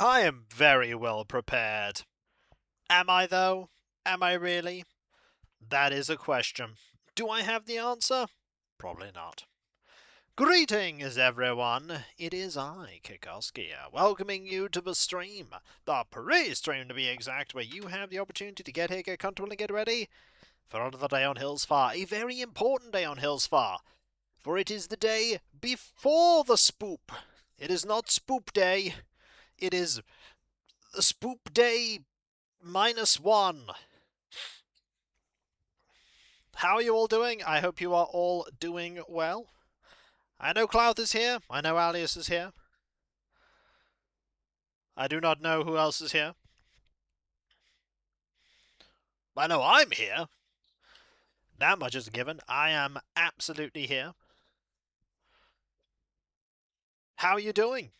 I am very well prepared. Am I, though? Am I really? That is a question. Do I have the answer? Probably not. Greetings, everyone. It is I, Kikoski, welcoming you to the stream. The pre-stream, to be exact, where you have the opportunity to get here, get comfortable, and get ready for another day on Hills Far. A very important day on Hills Far, for it is the day before the spoop. It is not spoop day. It is spoop day -1. How are you all doing? I hope you are all doing well. I know Cloud is here. I know Alias is here. I do not know who else is here. I know I'm here. That much is a given. I am absolutely here. How are you doing?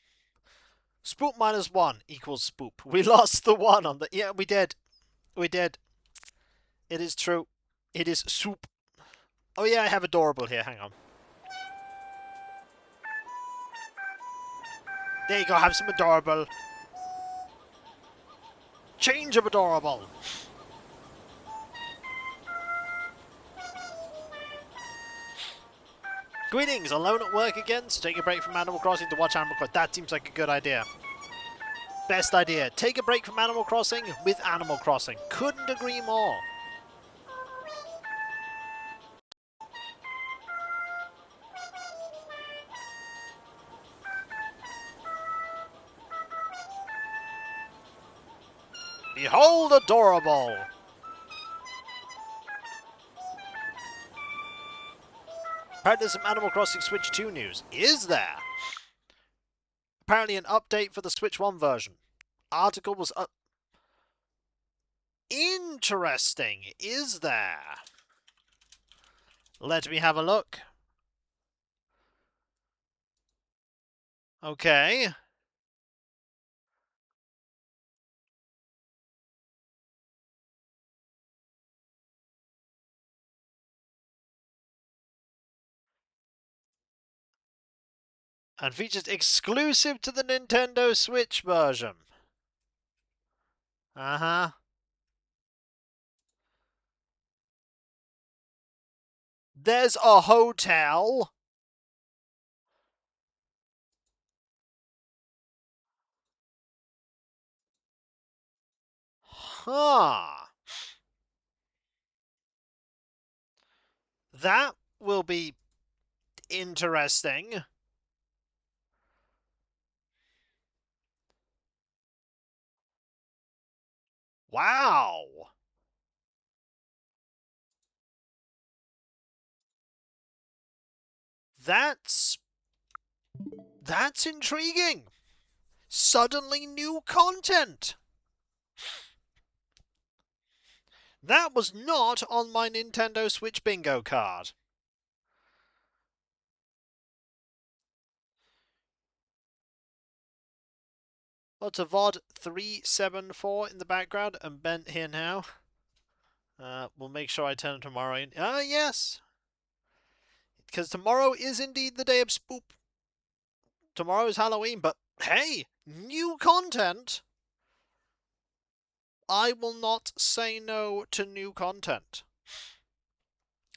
Spoop -1 equals spoop. We lost the 1 on the... Yeah, we did. We did. It is true. It is soup. Oh yeah, I have Adorable here. Hang on. There you go. Have some Adorable. Change of Adorable. Greetings, alone at work again, so take a break from Animal Crossing to watch Animal Crossing. That seems like a good idea. Best idea. Take a break from Animal Crossing with Animal Crossing. Couldn't agree more. Behold Adorable! Apparently there's some Animal Crossing Switch 2 news. Is there? Apparently an update for the Switch 1 version. Article was up. Interesting. Is there? Let me have a look. Okay. And features exclusive to the Nintendo Switch version. Uh-huh. There's a hotel. Huh. That will be interesting. Wow. That's intriguing. Suddenly new content. That was not on my Nintendo Switch bingo card. Lots of VOD 374 in the background and Bent here now. We'll make sure I turn it tomorrow in. Yes. Because tomorrow is indeed the day of Spoop. Tomorrow is Halloween, but hey, new content. I will not say no to new content.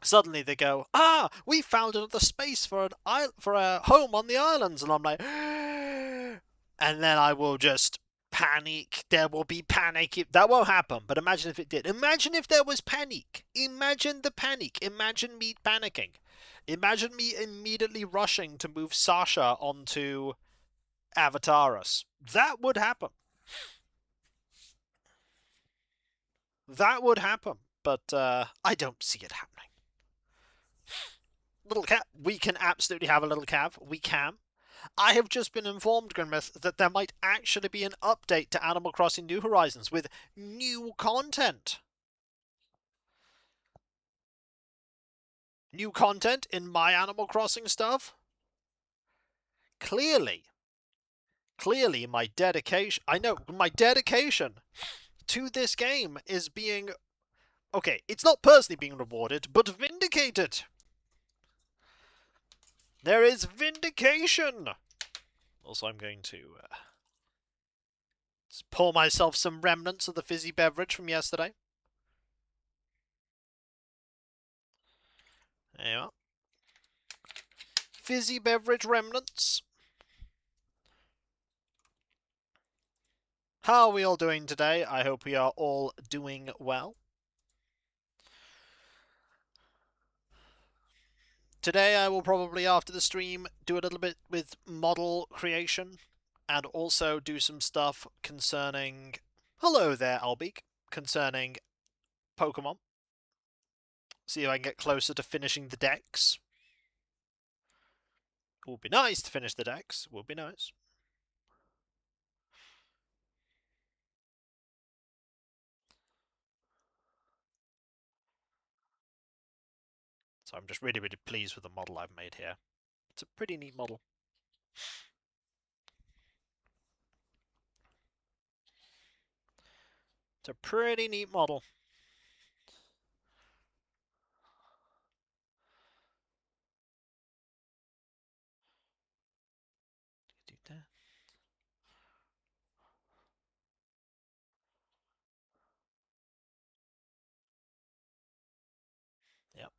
Suddenly they go, we found another space for a home on the islands, and I'm like, and then I will just panic. There will be panic. That won't happen, but imagine if it did. Imagine if there was panic. Imagine the panic. Imagine me panicking. Imagine me immediately rushing to move Sasha onto Avataris. That would happen. That would happen, but I don't see it happening. Little cat, we can absolutely have a little cav. We can. I have just been informed, Grimith, that there might actually be an update to Animal Crossing New Horizons with new content. New content in my Animal Crossing stuff? Clearly my dedication, I know, my dedication to this game is being, okay, it's not personally being rewarded, but vindicated. There is vindication. Also, I'm going to Let's pour myself some remnants of the fizzy beverage from yesterday. There you are. Fizzy beverage remnants. How are we all doing today? I hope we are all doing well. Today I will probably, after the stream, do a little bit with model creation and also do some stuff concerning... Hello there, Albeek. Concerning Pokemon. See if I can get closer to finishing the decks. Would be nice to finish the decks. Would be nice. So I'm just really, really pleased with the model I've made here. It's a pretty neat model. It's a pretty neat model. Do that. Yep.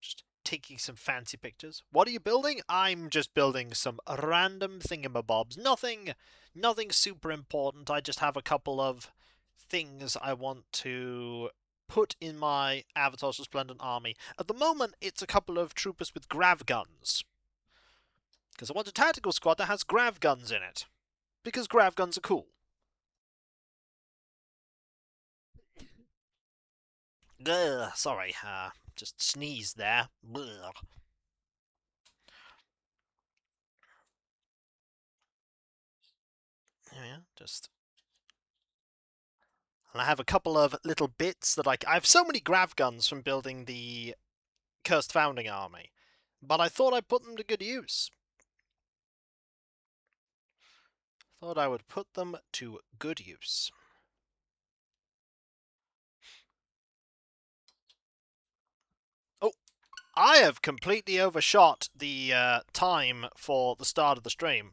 Just taking some fancy pictures. What are you building? I'm just building some random thingamabobs. Nothing super important. I just have a couple of things I want to put in my Avatar's Resplendent army. At the moment, it's a couple of troopers with grav guns. Because I want a tactical squad that has grav guns in it. Because grav guns are cool. Ugh, sorry, just sneezed there. Ugh. Yeah, just... And I have a couple of little bits that I have so many grav guns from building the Cursed Founding Army. But I thought I'd put them to good use. Thought I would put them to good use. Oh, I have completely overshot the time for the start of the stream.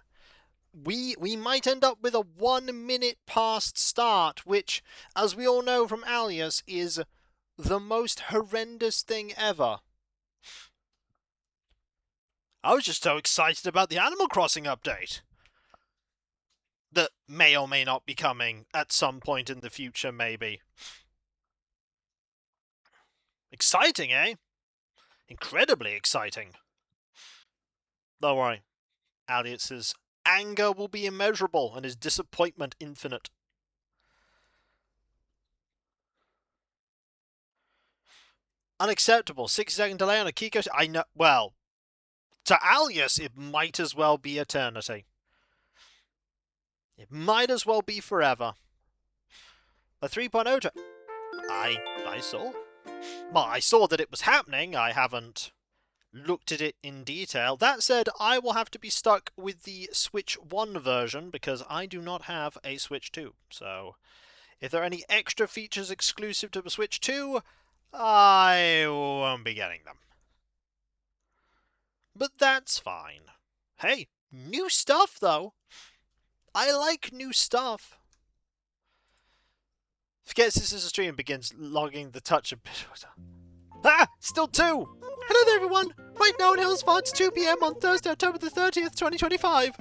We might end up with a 1 minute past start, which, as we all know from Alias, is the most horrendous thing ever. I was just so excited about the Animal Crossing update. That may or may not be coming at some point in the future, maybe. Exciting, eh? Incredibly exciting. Don't worry. Alias's anger will be immeasurable and his disappointment infinite. Unacceptable. 60-second delay on a Kiko. I know. Well, to Alias, it might as well be eternity. It might as well be forever. A 3.0 I saw. Well, I saw that it was happening. I haven't looked at it in detail. That said, I will have to be stuck with the Switch 1 version because I do not have a Switch 2. So, if there are any extra features exclusive to the Switch 2, I won't be getting them. But that's fine. Hey, new stuff though. I like new stuff. Forgets this is a stream and begins logging the touch of... Ah! Still 2! Hello there everyone! Right now in Hillsford, it's 2 PM on Thursday, October the 30th, 2025.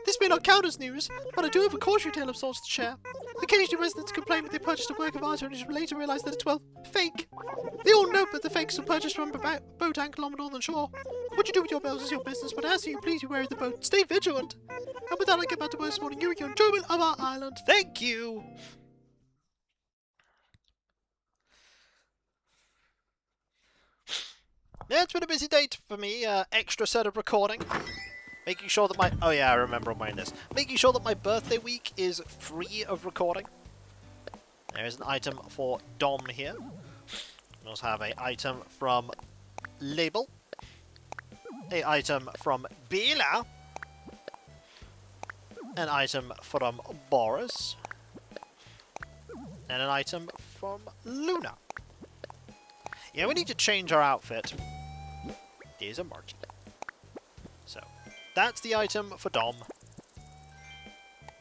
This may not count as news, but I do have a cautionary tale of sorts to share. Occasionally residents complain that they purchased a work of art and later realise that it's, well, fake. They all know that the fakes were purchased from a boat anchored on the northern shore. What you do with your bells is your business, but as you please, you wary of the boat. Stay vigilant. And with that, I get back to work this morning. You and your enjoyment of our island. Thank you! Yeah, it's been a busy day for me. Extra set of recording. Making sure that my... Oh yeah, I remember I'm wearing this. Making sure that my birthday week is free of recording. There is an item for Dom here. We also have an item from Label. An item from Bela. An item from Boris. And an item from Luna. Yeah, we need to change our outfit. There's a margin. So, that's the item for Dom.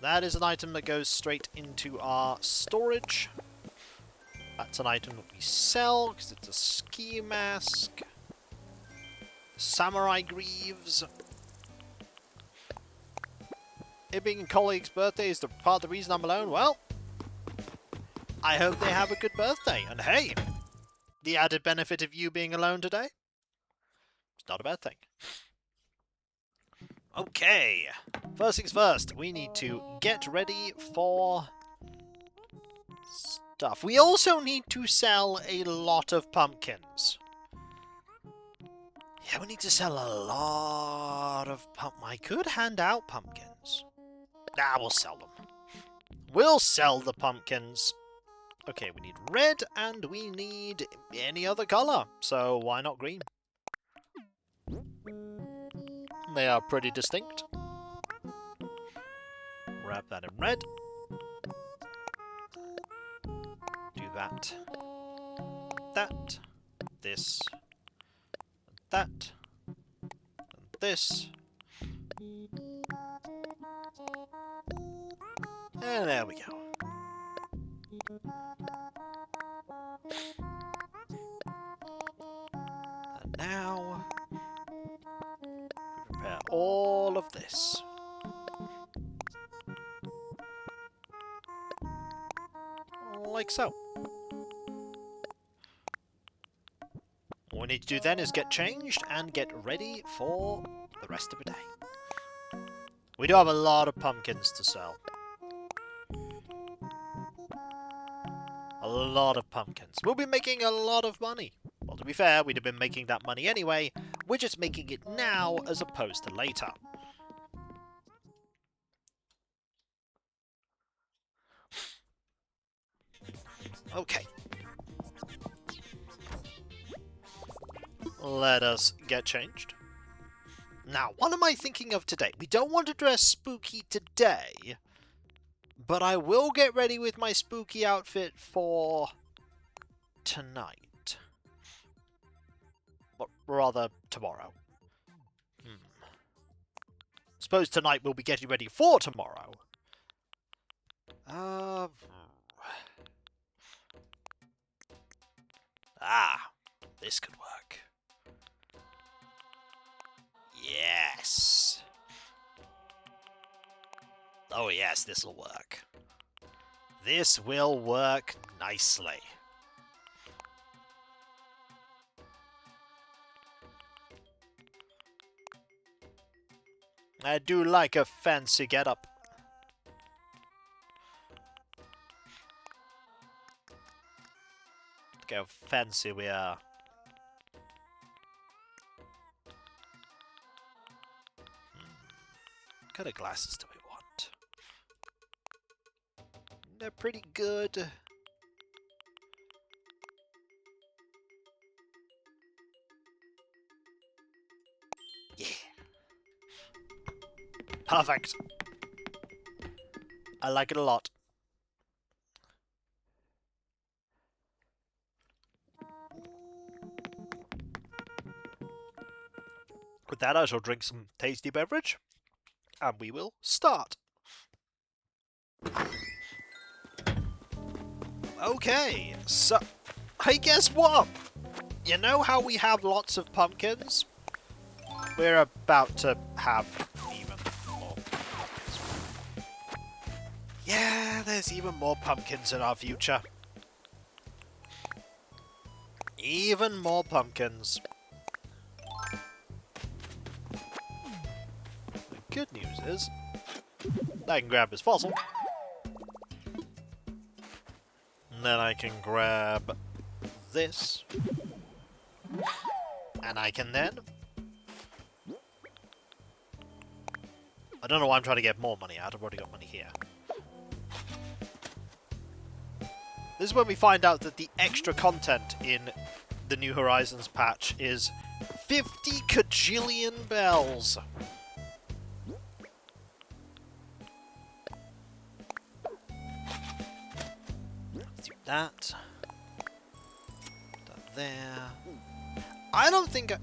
That is an item that goes straight into our storage. That's an item that we sell, because it's a ski mask. Samurai greaves. It being a colleague's birthday is part of the reason I'm alone. Well, I hope they have a good birthday. And hey, the added benefit of you being alone today, it's not a bad thing. Okay, first things first, we need to get ready for stuff. We also need to sell a lot of pumpkins. Yeah, we need to sell a lot of I could hand out pumpkins. Nah, we'll sell them. We'll sell the pumpkins. Okay, we need red and we need any other color. So why not green? They are pretty distinct. Wrap that in red. Do that. That. This. That. And this. And there we go. And now, we prepare all of this. Like so. All we need to do then is get changed and get ready for the rest of the day. We do have a lot of pumpkins to sell. A lot of pumpkins. We'll be making a lot of money. Well, to be fair, we'd have been making that money anyway. We're just making it now as opposed to later. Okay. Let us get changed. Now, what am I thinking of today? We don't want to dress spooky today, but I will get ready with my spooky outfit for tonight. Or rather, tomorrow. Suppose tonight we'll be getting ready for tomorrow. This could work. Yes. Oh yes, this'll work. This will work nicely. I do like a fancy getup. Look how fancy we are. What kind of glasses do we want? They're pretty good. Yeah. Perfect. I like it a lot. With that, I shall drink some tasty beverage, and we will start. Okay, so, hey, guess what? You know how we have lots of pumpkins? We're about to have even more pumpkins. Yeah, there's even more pumpkins in our future. Even more pumpkins. The good news is, I can grab this fossil. And then I can grab this. And I can then... I don't know why I'm trying to get more money out. I've already got money here. This is when we find out that the extra content in the New Horizons patch is 50 kajillion bells. Let's do that. That there. I don't think I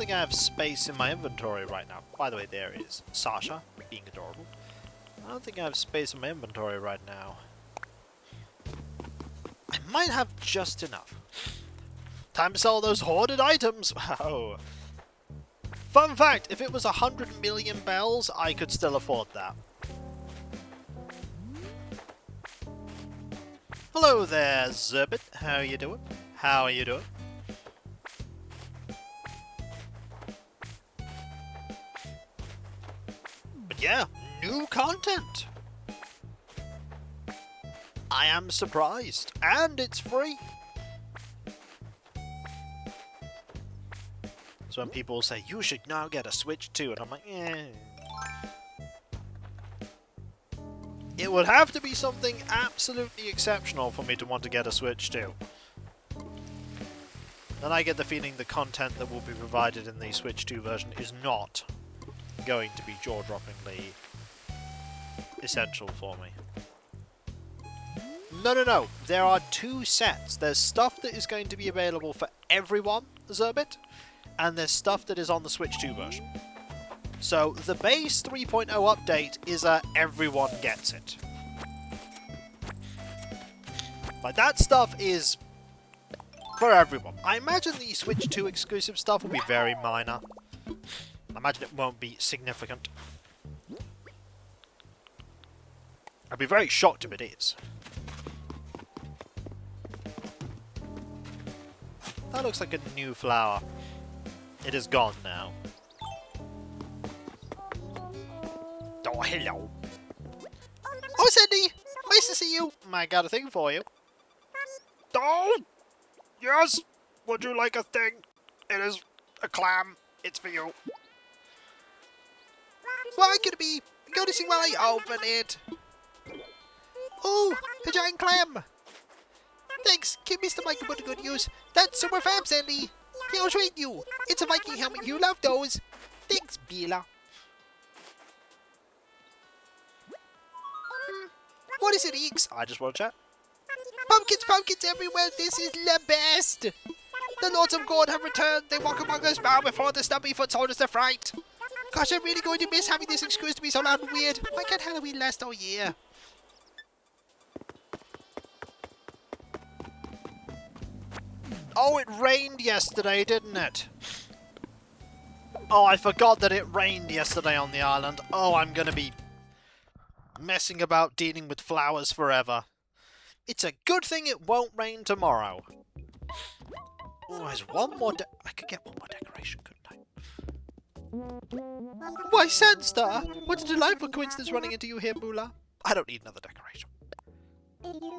have space in my inventory right now. By the way, there is Sasha being adorable. I don't think I have space in my inventory right now. I might have just enough. Time to sell those hoarded items! Wow. Fun fact, if it was 100 million bells, I could still afford that. Hello there, Zerbit. How you doing? How are you doing? But yeah, new content! I am surprised, and it's free! So when people say, you should now get a Switch too, and I'm like, eh. It would have to be something absolutely exceptional for me to want to get a Switch too. Then I get the feeling the content that will be provided in the Switch 2 version is not going to be jaw-droppingly essential for me. No. There are two sets. There's stuff that is going to be available for everyone, Zerbit, and there's stuff that is on the Switch 2 version. So the base 3.0 update is a everyone gets it. But that stuff is for everyone. I imagine the Switch 2 exclusive stuff will be very minor. I imagine it won't be significant. I'd be very shocked if it is. That looks like a new flower. It is gone now. Oh, hello. Oh, Cindy! Nice to see you! I got a thing for you. Oh! Yes! Would you like a thing? It is a clam. It's for you. Why could it be? Go to see while I open it. Oh! A giant clam! Thanks! Give Mr. Michael put to good use. That's super fab, Sandy! He'll treat you! It's a Viking helmet. You love those! Thanks, Bela. What is it, Eeks? I just want to chat. Pumpkins everywhere. This is the best. The Lords of God have returned. They walk among us, bow before the stubby foot soldiers of fright. Gosh, I'm really going to miss having this excuse to be so loud and weird. Why can't Halloween last all year? Oh, it rained yesterday, didn't it? Oh, I forgot that it rained yesterday on the island. Oh, I'm going to be messing about dealing with flowers forever. It's a good thing it won't rain tomorrow. Oh, there's one more I could get one more decoration, couldn't I? Why, Sandstar! What a delightful coincidence running into you here, Moolah. I don't need another decoration.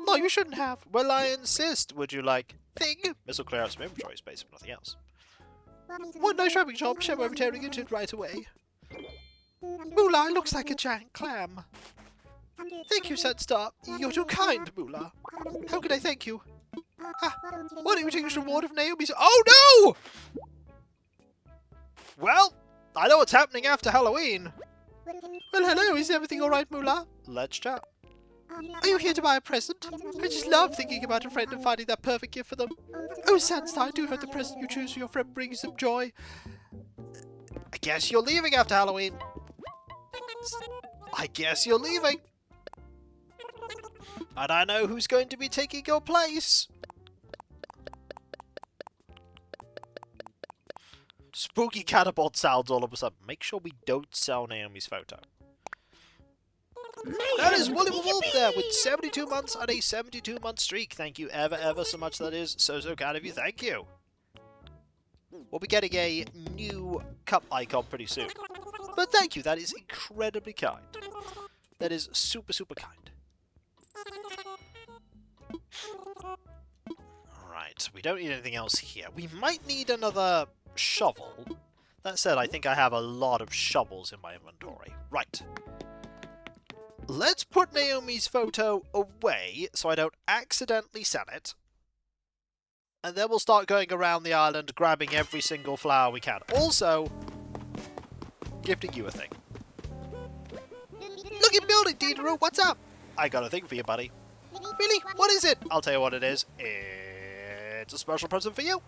No, you shouldn't have. Well, I insist. Would you like thing? This will clear out some inventory space if nothing else. One nice shopping job. Shall we be tearing into it right away? Moolah looks like a giant clam. Thank you, Sandstar. You're too kind, Moolah. How can I thank you? Ah, why don't you take this reward of Naomi's? Oh, no! Well, I know what's happening after Halloween. Well, hello. Is everything all right, Moolah? Let's chat. Are you here to buy a present? I just love thinking about a friend and finding that perfect gift for them. Oh, Sandstar, I do hope the present you choose for your friend brings them joy. I guess you're leaving after Halloween. I guess you're leaving. And I know who's going to be taking your place. Spooky catapult sounds all of a sudden. Make sure we don't sell Naomi's photo. That is Woolly Wolf there with 72 months on a 72-month streak. Thank you ever so much. That is so kind of you. Thank you. We'll be getting a new cup icon pretty soon. But thank you. That is incredibly kind. That is super kind. Alright, we don't need anything else here. We might need another shovel. That said, I think I have a lot of shovels in my inventory. Right. Let's put Naomi's photo away so I don't accidentally sell it. And then we'll start going around the island grabbing every single flower we can. Also, gifting you a thing. Look at building, Diderot. What's up? I got a thing for you, buddy. Really? What is it? I'll tell you what it is. It's a special present for you.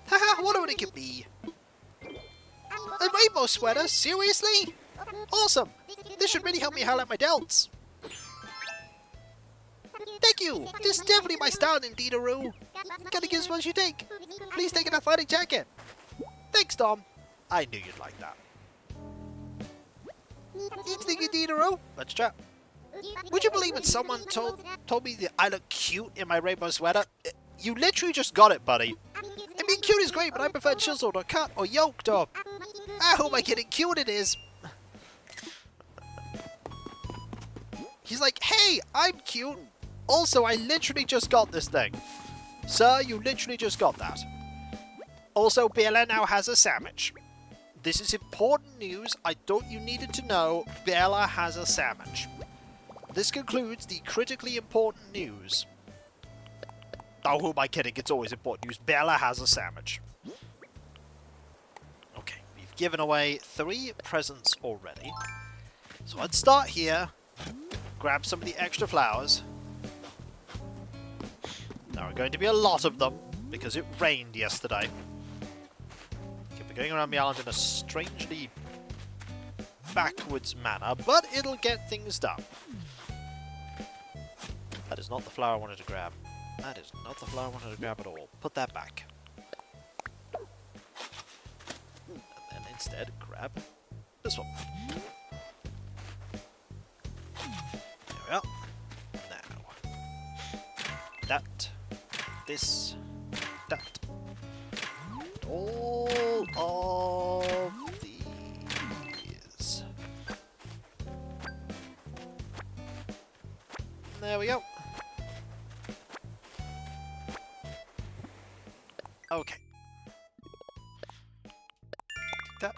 Haha, what would it could be? A rainbow sweater? Seriously? Awesome! This should really help me highlight my delts. Thank you! This is definitely my style, Indeedaroo. Gotta give what you take. Please take an athletic jacket. Thanks, Tom. I knew you'd like that. Evening, Indeedaroo. Let's chat. Would you believe it? Someone told me that I look cute in my rainbow sweater. You literally just got it, buddy. I mean, cute is great, but I prefer chiseled or cut or yoked or... Ah, who am I kidding? Cute it is. He's like, hey, I'm cute. Also, I literally just got this thing. Sir, you literally just got that. Also, Bella now has a sandwich. This is important news. I thought you needed to know. Bella has a sandwich. This concludes the critically important news. Oh, who am I kidding? It's always important news. Bella has a sandwich. Okay, we've given away 3 presents already. So let's start here. Grab some of the extra flowers. There are going to be a lot of them because it rained yesterday. Okay, we're going around the island in a strangely backwards manner, but it'll get things done. That is not the flower I wanted to grab. That is not the flower I wanted to grab at all. Put that back. And then instead grab this one. There we are. Now. That. This. That. And all of these. There we go. Okay. That.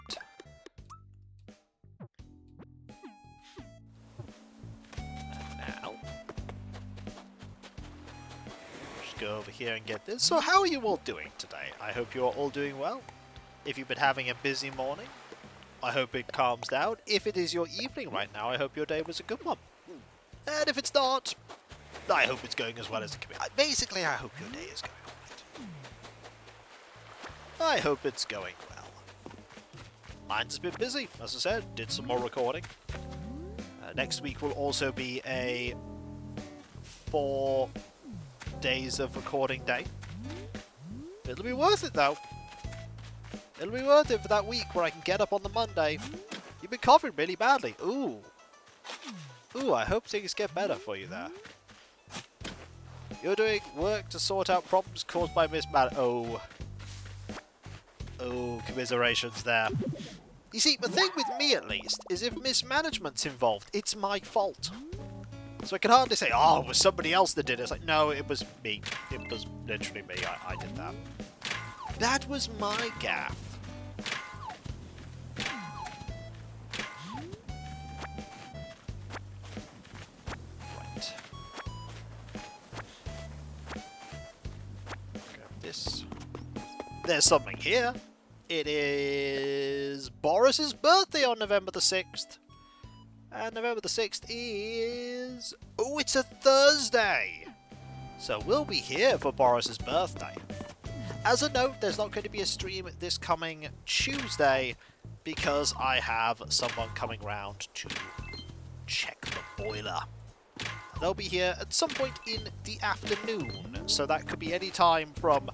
And now, just go over here and get this. So how are you all doing today? I hope you're all doing well. If you've been having a busy morning, I hope it calms down. If it is your evening right now, I hope your day was a good one. And if it's not, I hope it's going as well as it can be. Basically, I hope your day is going alright. I hope it's going well. Mine's been busy, as I said. Did some more recording. Next week will also be a 4 days of recording day. It'll be worth it, though. It'll be worth it for that week where I can get up on the Monday. You've been coughing really badly. Ooh. Ooh, I hope things get better for you there. You're doing work to sort out problems caused by mismanagement. Oh. Oh, commiserations there. You see, the thing with me, at least, is if mismanagement's involved, it's my fault. So I can hardly say, oh, it was somebody else that did it. It's like, no, it was me. It was literally me. I did that. That was my gaffe. Right. Grab this. There's something here. It is Boris's birthday on November the 6th. And November the 6th is... Oh, it's a Thursday! So we'll be here for Boris's birthday. As a note, there's not going to be a stream this coming Tuesday because I have someone coming round to check the boiler. They'll be here at some point in the afternoon, so that could be any time from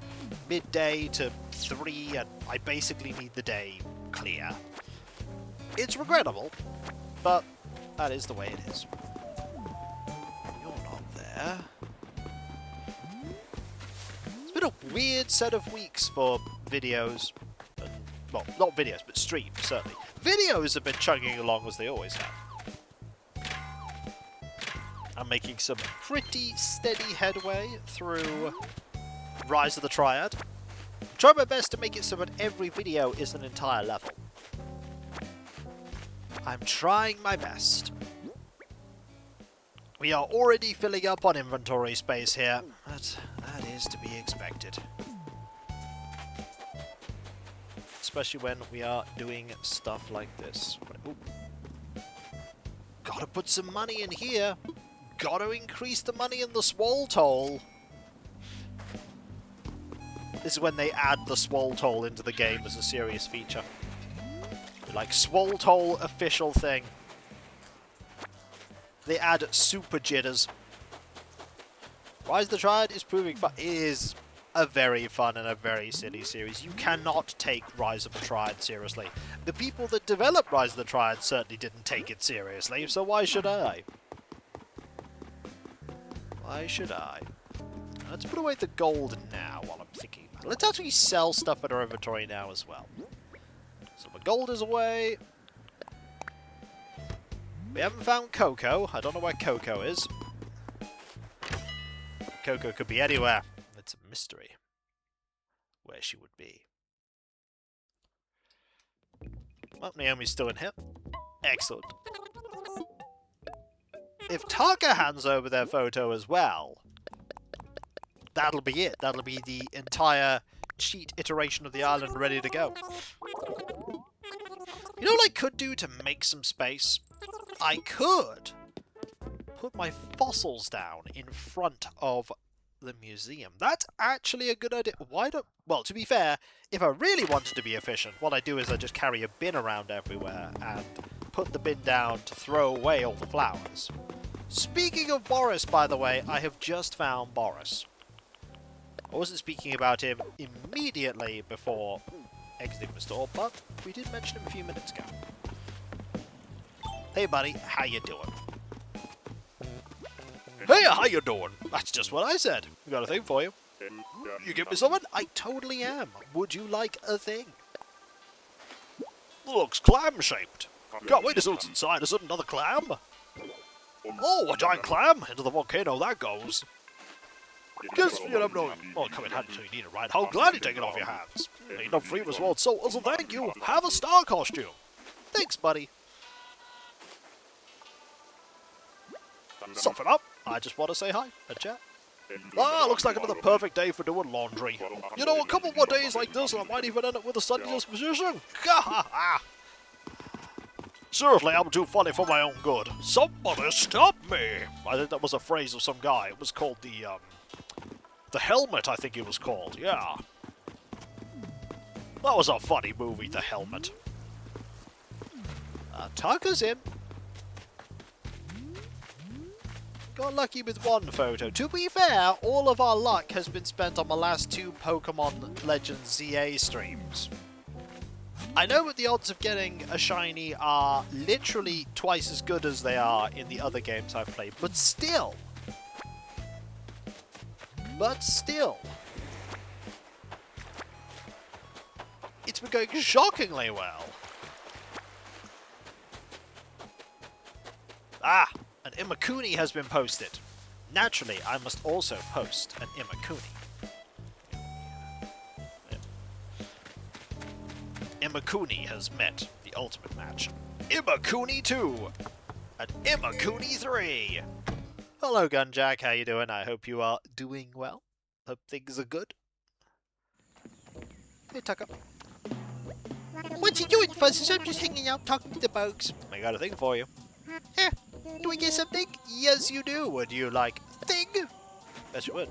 midday to 3, and I basically need the day clear. It's regrettable, but that is the way it is. You're not there. It's been a weird set of weeks for videos. Well, not videos, but streams, certainly. Videos have been chugging along as they always have. I'm making some pretty steady headway through Rise of the Triad. Try my best to make it so that every video is an entire level. I'm trying my best. We are already filling up on inventory space here, but that is to be expected. Especially when we are doing stuff like this. Ooh. Gotta put some money in here. Gotta increase the money in the swole toll. This is when they add the swole toll into the game as a serious feature. Like, Swoltole official thing. They add super jitters. Rise of the Triad is proving fun. It is a very fun and a very silly series. You cannot take Rise of the Triad seriously. The people that developed Rise of the Triad certainly didn't take it seriously, so why should I? Why should I? Let's put away the gold now while I'm thinking about it. Let's actually sell stuff in our inventory now as well. So my gold is away. We haven't found Coco. I don't know where Coco is. Coco could be anywhere. It's a mystery where she would be. Well, Naomi's still in here. Excellent. If Taka hands over their photo as well, that'll be it. That'll be the entire cheat iteration of the island ready to go. You know what I could do to make some space? I could put my fossils down in front of the museum. That's actually a good idea. Why don't... Well, to be fair, if I really wanted to be efficient, what I do is I just carry a bin around everywhere and put the bin down to throw away all the flowers. Speaking of Boris, by the way, I have just found Boris. I wasn't speaking about him immediately before exiting the store, but we did mention him a few minutes ago. Hey buddy, how you doing? Hey, how you doing? That's just what I said. We got a thing for you. You give me something? I totally am. Would you like a thing? Looks clam-shaped. Can't wait to see what's inside. Is it another clam? Oh, a giant clam! Into the volcano that goes. Guess you don't know. Well, come in handy so you need it, right? How glad you take it off your hands. Ain't no free as well, so as a thank you, have a star costume. Thanks, buddy. Soften up. I just want to say hi and chat. Ah, looks like another perfect day for doing laundry. You know, a couple more days like this and I might even end up with a sunny disposition. Ha ha ha! Seriously, I'm too funny for my own good. Somebody stop me! I think that was a phrase of some guy. It was called the Helmet, I think it was called, yeah. That was a funny movie, The Helmet. Taka's in. Got lucky with one photo. To be fair, all of our luck has been spent on my last 2 Pokemon Legends ZA streams. I know that the odds of getting a shiny are literally twice as good as they are in the other games I've played, but still. It's been going shockingly well. Ah, an Imakuni has been posted. Naturally, I must also post an Imakuni. Imakuni has met the ultimate match. Imakuni 2 and Imakuni 3. Hello, Gunjack. How you doing? I hope you are doing well. Hope things are good. Hey, Tucker. What you doing, Fuzzes? I'm just hanging out talking to the bugs. I got a thing for you. Eh, do I get something? Yes, you do. Would you like thing? Yes, you would.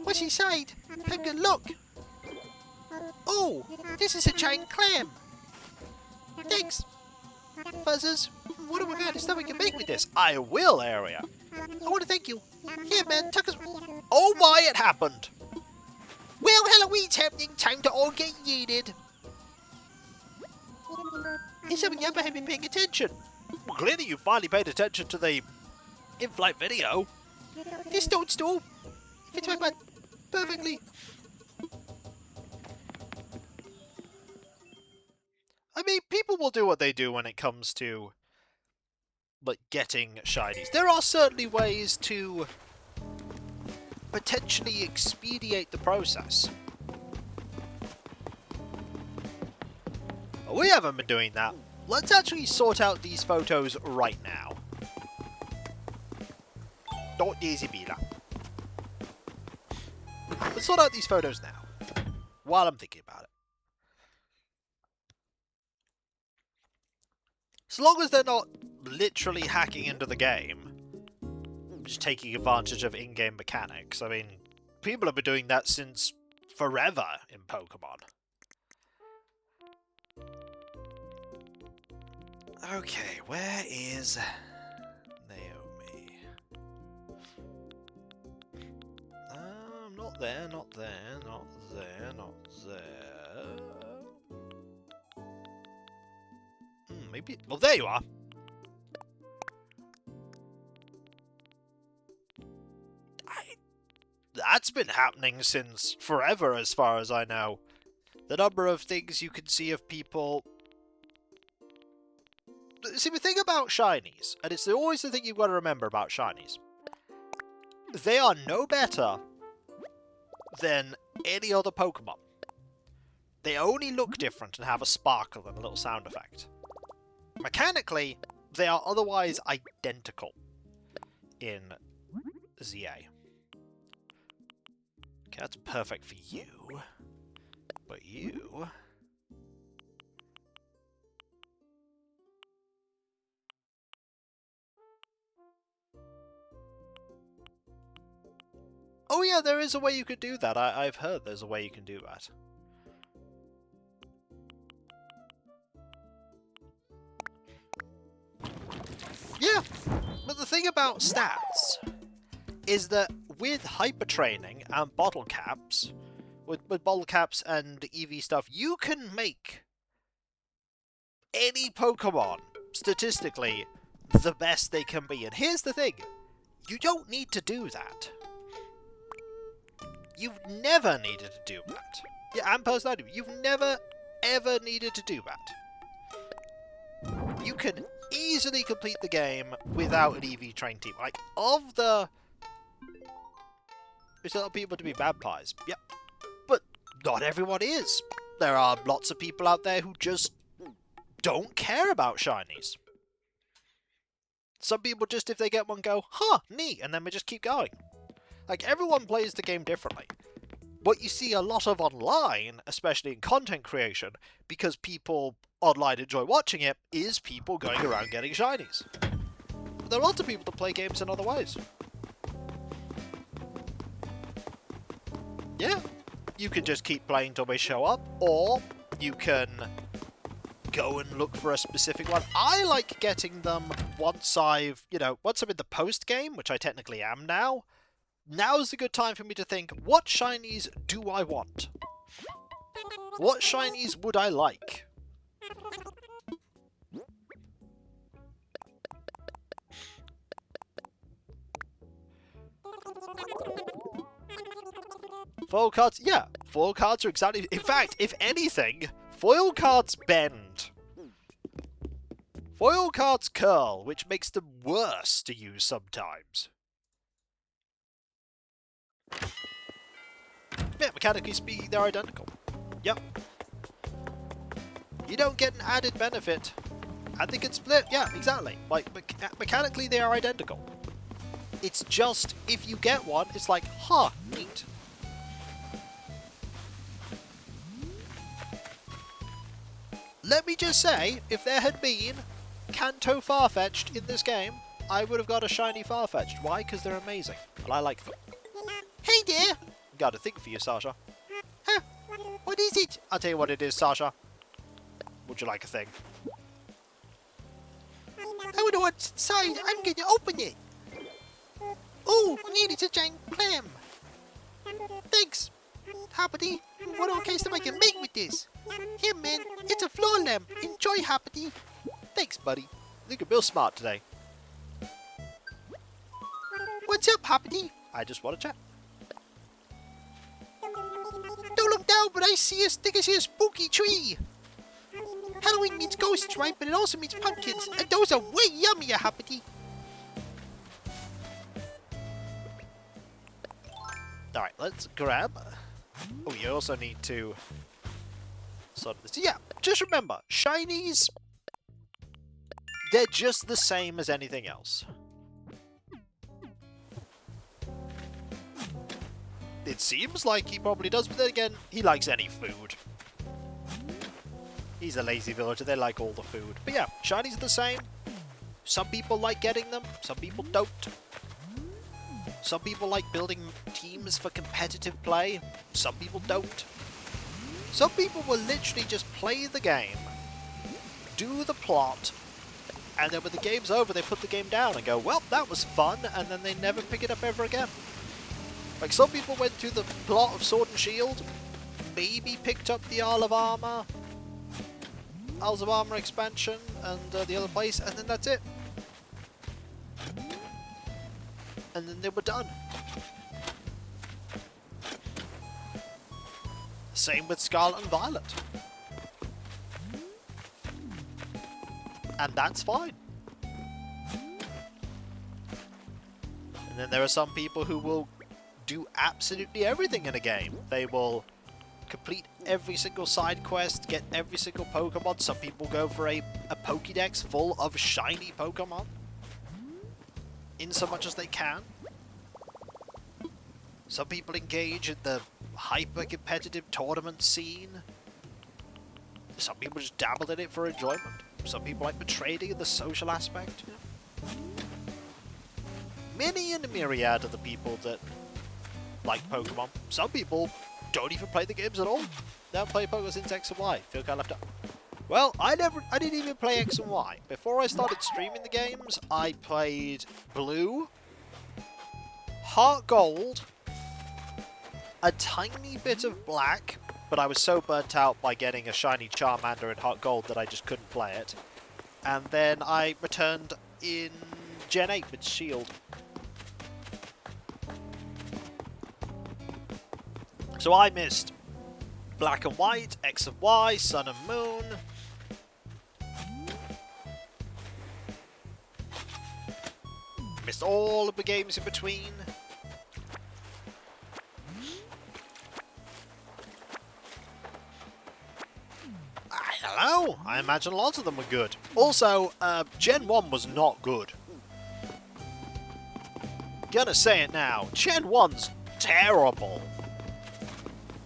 What's inside? Have a good look. Oh, this is a giant clam. Thanks. Fuzzes, what do we got? There's stuff we can make with this. I will, Area. I want to thank you. Yeah, man, Tucker's... Oh my, it happened. Well, Halloween's happening. Time to all get yeeted. It's something up. I haven't been paying attention. Well, clearly you finally paid attention to the in-flight video. This toadstool fits my butt perfectly. I mean, people will do what they do when it comes to, like, getting shinies. There are certainly ways to potentially expedite the process. But we haven't been doing that. Let's actually sort out these photos right now. Don't easy be that. Let's sort out these photos now, while I'm thinking about it. As long as they're not literally hacking into the game, just taking advantage of in-game mechanics. I mean, people have been doing that since forever in Pokemon. Okay, where is Naomi? Not there, not there, not there, not there. Maybe... Well, there you are! That's been happening since forever, as far as I know. The number of things you can see of people... See, the thing about shinies, and it's always the thing you've got to remember about shinies, they are no better than any other Pokemon. They only look different and have a sparkle and a little sound effect. Mechanically, they are otherwise identical in ZA. Okay, that's perfect for you. But you... Oh yeah, there is a way you could do that. I've heard there's a way you can do that. Yeah, but the thing about stats is that with hyper training and bottle caps, with bottle caps and EV stuff, you can make any Pokemon, statistically, the best they can be. And here's the thing, you don't need to do that. You've never needed to do that. Yeah, and personality, you've never, ever needed to do that. You can easily complete the game without an EV train team. Like, of the... There's a lot of people to be vampires. Yep. But not everyone is. There are lots of people out there who just don't care about shinies. Some people just, if they get one, go, huh, neat, and then we just keep going. Like, everyone plays the game differently. What you see a lot of online, especially in content creation, because people online enjoy watching it, is people going around getting shinies. But there are lots of people that play games in other ways. Yeah, you can just keep playing till they show up, or you can go and look for a specific one. I like getting them once I've, once I'm in the post game, which I technically am now. Now's a good time for me to think, what shinies do I want? What shinies would I like? Foil cards, yeah, foil cards are exactly... In fact, if anything, foil cards bend. Foil cards curl, which makes them worse to use sometimes. Yeah, mechanically speaking, they're identical. Yep. You don't get an added benefit. And they can split. Yeah, exactly. Like, mechanically, they are identical. It's just, if you get one, it's like, huh, neat. Let me just say, if there had been Kanto Farfetch'd in this game, I would have got a shiny Farfetch'd. Why? Because they're amazing. And I like them. Hey there! Got a thing for you, Sasha. Huh? What is it? I'll tell you what it is, Sasha. Would you like a thing? I wonder what's inside. I'm going to open it. Oh, neat, it's a giant clam. Thanks, Hoppity. What all kinds of I can make with this? Here, man, it's a floor lamp. Enjoy, Hoppity. Thanks, buddy. I think you're real smart today. What's up, Hoppity? I just want to chat. Don't look down, but I see a spooky tree. Halloween means ghosts, right? But it also means pumpkins, and those are way yummier, Hoppity. Alright, let's grab... Oh, you also need to... sort this. Yeah, just remember, shinies... they're just the same as anything else. It seems like he probably does, but then again, he likes any food. He's a lazy villager, they like all the food. But yeah, shinies are the same. Some people like getting them, some people don't. Some people like building teams for competitive play, some people don't. Some people will literally just play the game, do the plot, And then when the game's over, they put the game down and go, well, that was fun, and then they never pick it up ever again. Like, some people went to the plot of Sword and Shield, maybe picked up the Isles of Armor expansion and the other place, and then that's it. And then they were done. Same with Scarlet and Violet. And that's fine. And then there are some people who will do absolutely everything in a game. They will complete every single side quest, get every single Pokemon. Some people go for a Pokédex full of shiny Pokemon, in so much as they can. Some people engage in the hyper-competitive tournament scene. Some people just dabble in it for enjoyment. Some people like the trading and the social aspect. You know? Many and myriad of the people that like Pokemon. Some people don't even play the games at all. They don't play Pokemon since X and Y. Feel kind of left out. Well, I didn't even play X and Y. Before I started streaming the games, I played Blue, Heart Gold, a tiny bit of Black, but I was so burnt out by getting a shiny Charmander in Heart Gold that I just couldn't play it. And then I returned in Gen 8 with Shield. So I missed Black and White, X and Y, Sun and Moon. Missed all of the games in between. I don't know. I imagine a lot of them were good. Also, Gen 1 was not good. Gonna say it now. Gen 1's terrible.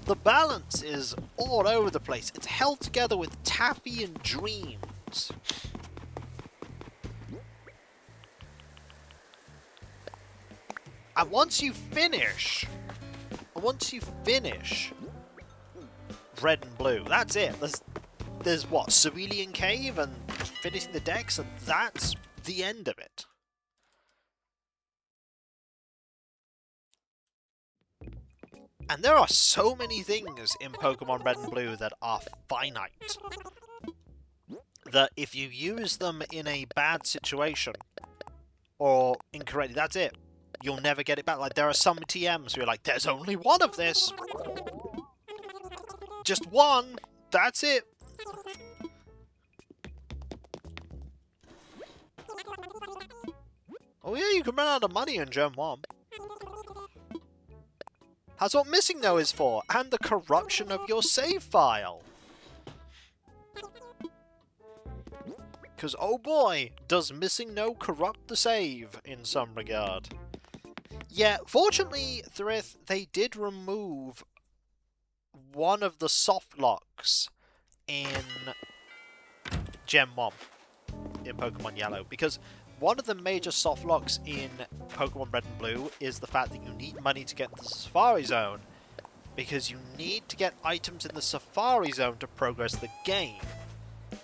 The balance is all over the place. It's held together with Tappy and Dreams. And once you finish Red and Blue, that's it. There's what, Cerulean Cave and finishing the decks, and that's the end of it. And there are so many things in Pokemon Red and Blue that are finite. That if you use them in a bad situation, or incorrectly, that's it. You'll never get it back. Like, there are some TMs where you're like, there's only one of this. Just one. That's it. Oh yeah, you can run out of money in Gen 1. That's what missing though is for, and the corruption of your save file. Because oh boy, does missing no corrupt the save in some regard. Yeah, fortunately, Thrith, they did remove one of the soft locks in Gen 1 in Pokemon Yellow, because one of the major soft locks in Pokemon Red and Blue is the fact that you need money to get into the Safari Zone, because you need to get items in the Safari Zone to progress the game.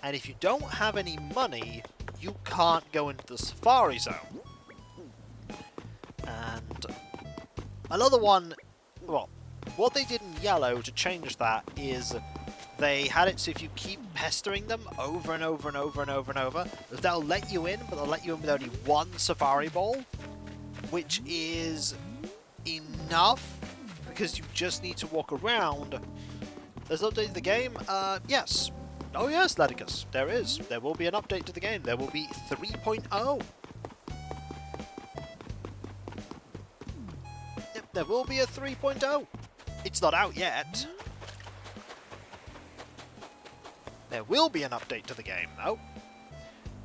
And if you don't have any money, you can't go into the Safari Zone. And another one, well, what they did in Yellow to change that is they had it so if you keep pestering them over and over and over and over and over, they'll let you in, but they'll let you in with only one Safari Ball, which is enough, because you just need to walk around. There's an update to the game? Yes. Oh yes, Ledicus, there is. There will be an update to the game. There will be 3.0. Yep, there will be a 3.0. It's not out yet. There will be an update to the game, though.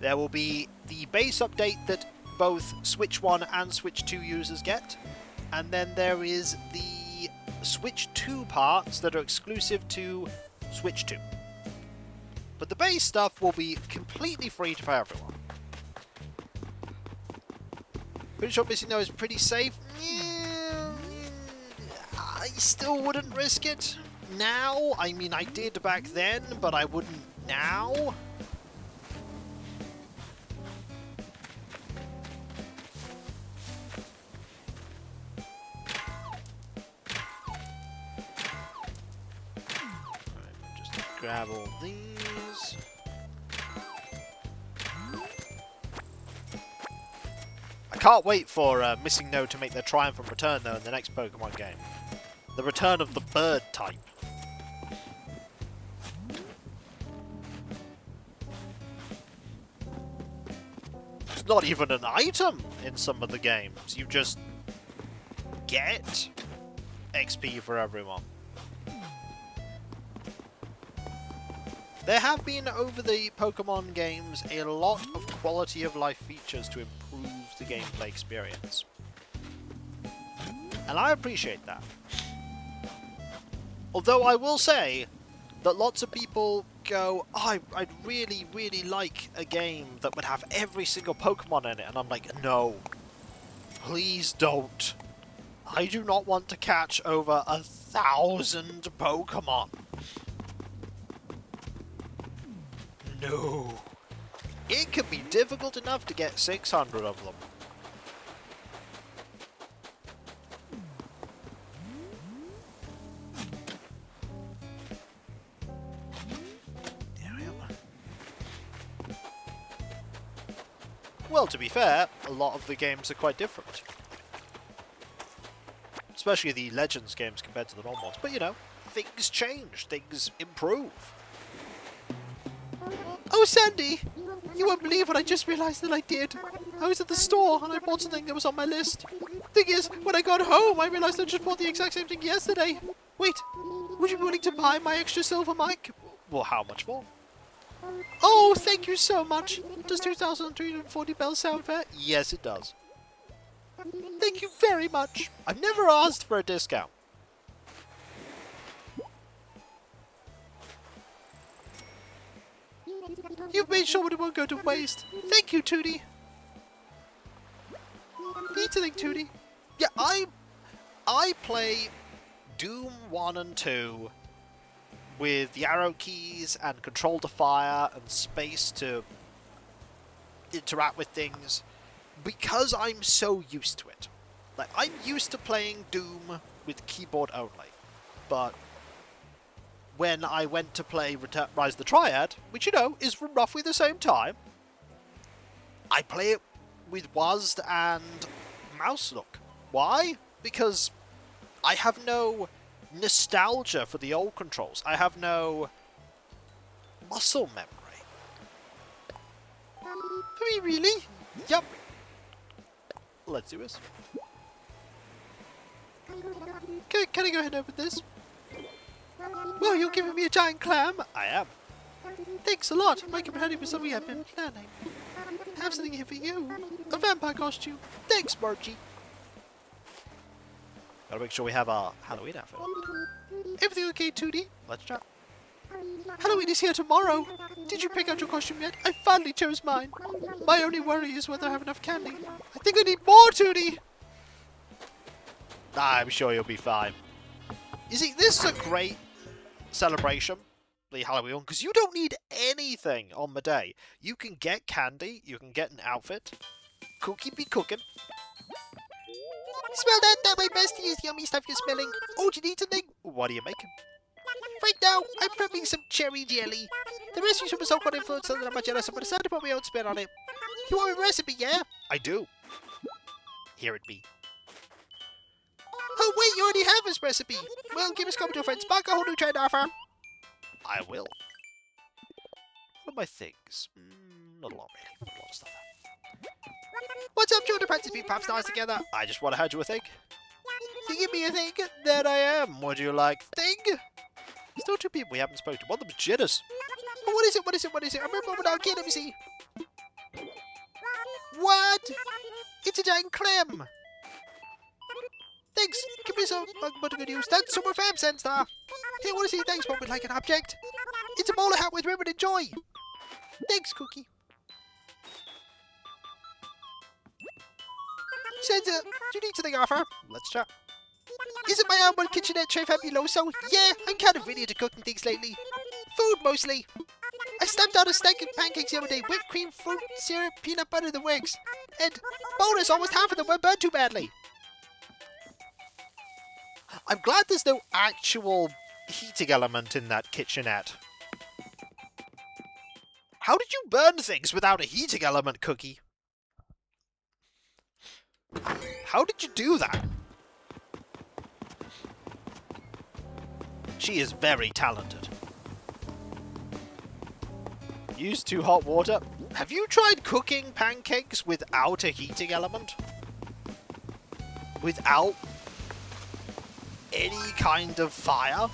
There will be the base update that both Switch 1 and Switch 2 users get, and then there is the Switch 2 parts that are exclusive to Switch 2. But the base stuff will be completely free for everyone. Pretty sure missing though is pretty safe. I still wouldn't risk it now. I mean, I did back then, but I wouldn't now. grab all these. I can't wait for Missing Node to make their triumphant return, though, in the next Pokemon game. The return of the bird type. It's not even an item in some of the games. You just get XP for everyone. There have been, over the Pokemon games, a lot of quality of life features to improve the gameplay experience. And I appreciate that. Although I will say that lots of people go, oh, I'd really, really like a game that would have every single Pokemon in it. And I'm like, no. Please don't. I do not want to catch over 1,000 Pokemon. No. It can be difficult enough to get 600 of them. There we are. Well, to be fair, a lot of the games are quite different. Especially the Legends games compared to the normal ones. But, you know, things change, things improve. Oh, Sandy! You won't believe what I just realised that I did. I was at the store and I bought something that was on my list. Thing is, when I got home, I realised I just bought the exact same thing yesterday. Wait, would you be willing to buy my extra silver mic? Well, how much more? Oh, thank you so much. Does 2,340 bells sound fair? Yes, it does. Thank you very much. I've never asked for a discount. You've made sure it won't go to waste. Thank you, Tootie. Need to thank Tootie. Yeah, I play Doom 1 and 2 with the arrow keys and control to fire and space to interact with things because I'm so used to it. Like, I'm used to playing Doom with keyboard only, but when I went to play Rise of the Triad, which, you know, is from roughly the same time, I play it with WASD and mouse look. Why? Because I have no nostalgia for the old controls. I have no muscle memory. For me, really? Yep. Let's do this. Can I go ahead and open this? Well, you're giving me a giant clam? I am. Thanks a lot. I'm ready for something I've been planning. I have something here for you. A vampire costume. Thanks, Margie. Gotta make sure we have our Halloween outfit. Everything okay, Tootie? Let's chat. Halloween is here tomorrow. Did you pick out your costume yet? I finally chose mine. My only worry is whether I have enough candy. I think I need more, Tootie. I'm sure you'll be fine. You see, this is a great celebration, the Halloween one, because you don't need anything on the day. You can get candy, you can get an outfit. Cookie be cooking. Smell that? That my bestie is yummy stuff you're smelling. Oh, do you need something? What are you making? Right now, I'm prepping some cherry jelly. The recipe's from a so-called influencer that I'm not jealous of, but I decided to put my own spin on it. You want a recipe, yeah? I do. Here it be. Oh wait, you already have this recipe! Well, give us a copy to your friends. Spark a whole new trade offer! I will. What are my things? Not a lot, really. Not a lot of stuff there. What's up, children? Practice being pop stars together. I just want to hand you a thing. You give me a thing? There I am. Would you like thing? Still two people we haven't spoken to. One of them is jitters. Oh, what is it? What is it? What is it? I remember when I was a kid. Let me see. What? It's a giant clam. Thanks. Give me some but good use. That's super fab, Senstar. Hey, what is it? Thanks, but with like an object. It's a bowler hat with ribbon and joy. Thanks, Cookie. Sensor, do you need something offer? Let's chat. Is it my Almond Kitchenette Chef Fabuloso? Yeah, I'm kind of really into cooking things lately. Food, mostly. I stamped out a stack of pancakes the other day. Whipped cream, fruit, syrup, peanut butter, the works. And bonus, almost half of them weren't burned too badly. I'm glad there's no actual heating element in that kitchenette. How did you burn things without a heating element, Cookie? How did you do that? She is very talented. Use too hot water. Have you tried cooking pancakes without a heating element? Without any kind of fire?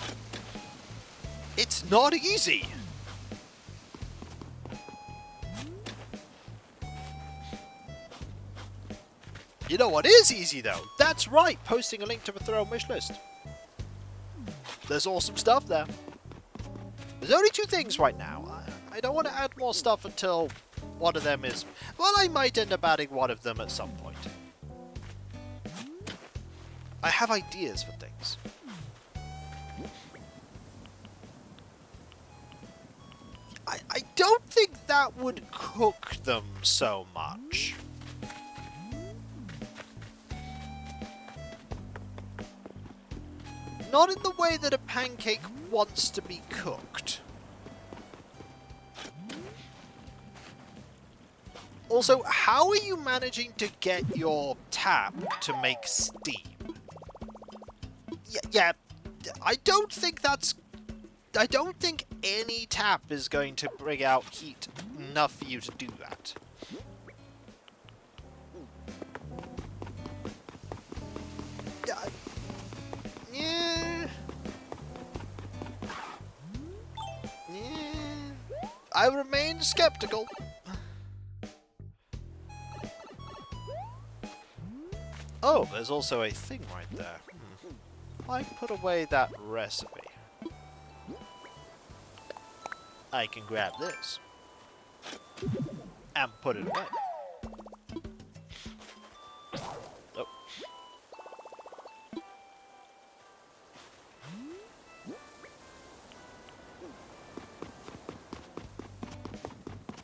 It's not easy. You know what is easy though? That's right, posting a link to the Throne wish list. There's awesome stuff there. There's only 2 things right now. I don't want to add more stuff until one of them is... Well, I might end up adding one of them at some point. I have ideas for things. I don't think that would cook them so much. Not in the way that a pancake wants to be cooked. Also, how are you managing to get your tap to make steam? Yeah, I don't think any tap is going to bring out heat enough for you to do that. I remain skeptical. Oh, there's also a thing right there. I put away that recipe. I can grab this and put it away. Oh.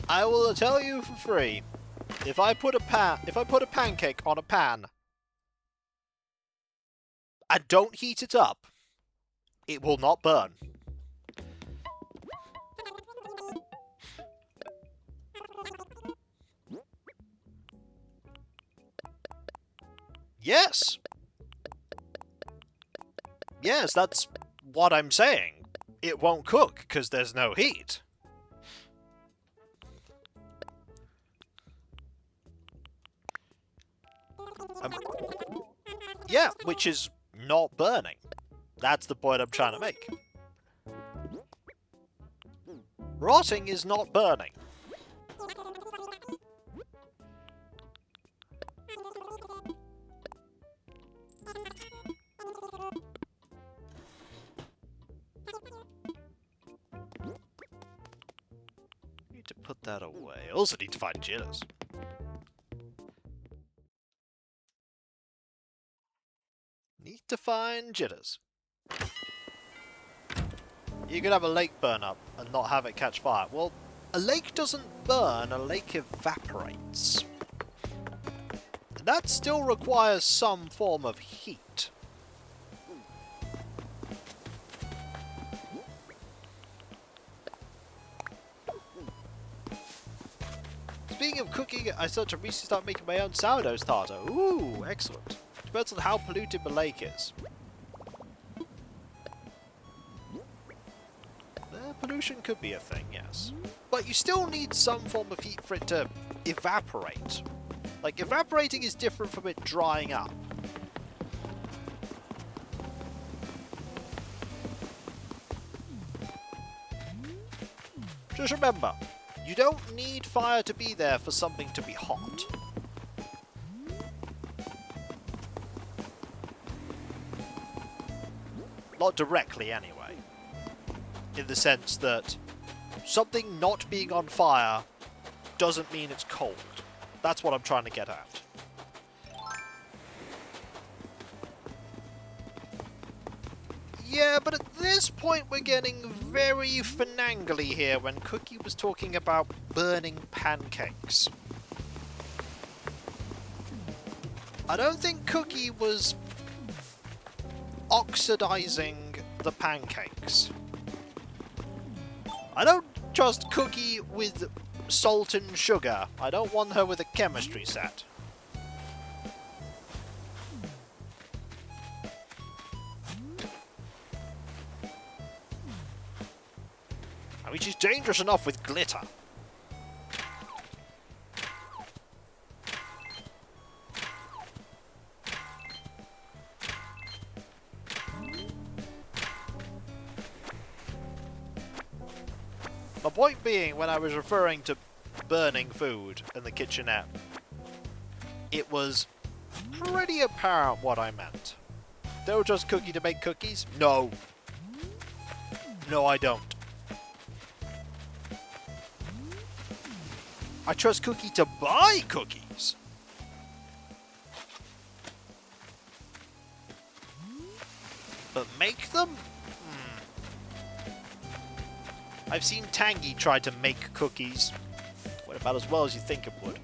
I will tell you for free. If I put a pancake on a pan and don't heat it up, it will not burn. Yes. Yes, that's what I'm saying. It won't cook because there's no heat. Yeah, which is not burning. That's the point I'm trying to make. Rotting is not burning. Need to put that away. I also need to find jitters. Need to find jitters. You could have a lake burn up and not have it catch fire. Well, a lake doesn't burn, a lake evaporates. That still requires some form of heat. Speaking of cooking, I started to recently start making my own sourdough starter. Ooh, excellent. Depends on how polluted the lake is. Pollution could be a thing, yes. But you still need some form of heat for it to evaporate. Like, evaporating is different from it drying up. Just remember, you don't need fire to be there for something to be hot. Not directly, anyway. In the sense that something not being on fire doesn't mean it's cold. That's what I'm trying to get at. Yeah, but at this point we're getting very finangly here when Cookie was talking about burning pancakes. I don't think Cookie was oxidizing the pancakes. I don't trust Cookie with salt and sugar. I don't want her with a chemistry set. I mean, she's dangerous enough with glitter. My point being, when I was referring to burning food in the kitchenette, it was pretty apparent what I meant. Don't trust Cookie to make cookies? No. No, I don't. I trust Cookie to buy cookies. But make them? I've seen Tangy try to make cookies. Went about as well as you think it would.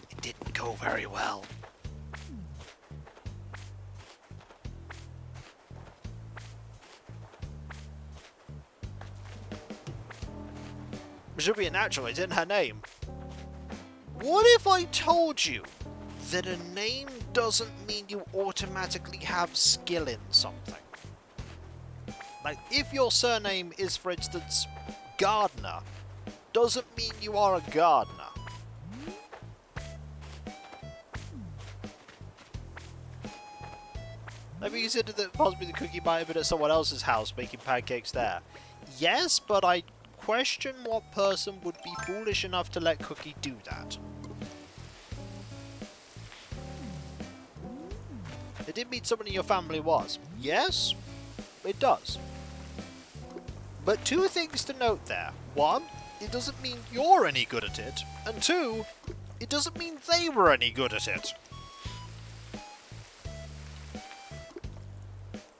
It didn't go very well. It should be a natural, it's in her name. What if I told you that a name doesn't mean you automatically have skill in something? Like, if your surname is, for instance, Gardener, doesn't mean you are a gardener. Have you considered that possibly the cookie might have been at someone else's house making pancakes there? Yes, but I question what person would be foolish enough to let Cookie do that. It did mean someone in your family was. Yes, it does. But two things to note there. One, it doesn't mean you're any good at it. And two, it doesn't mean they were any good at it.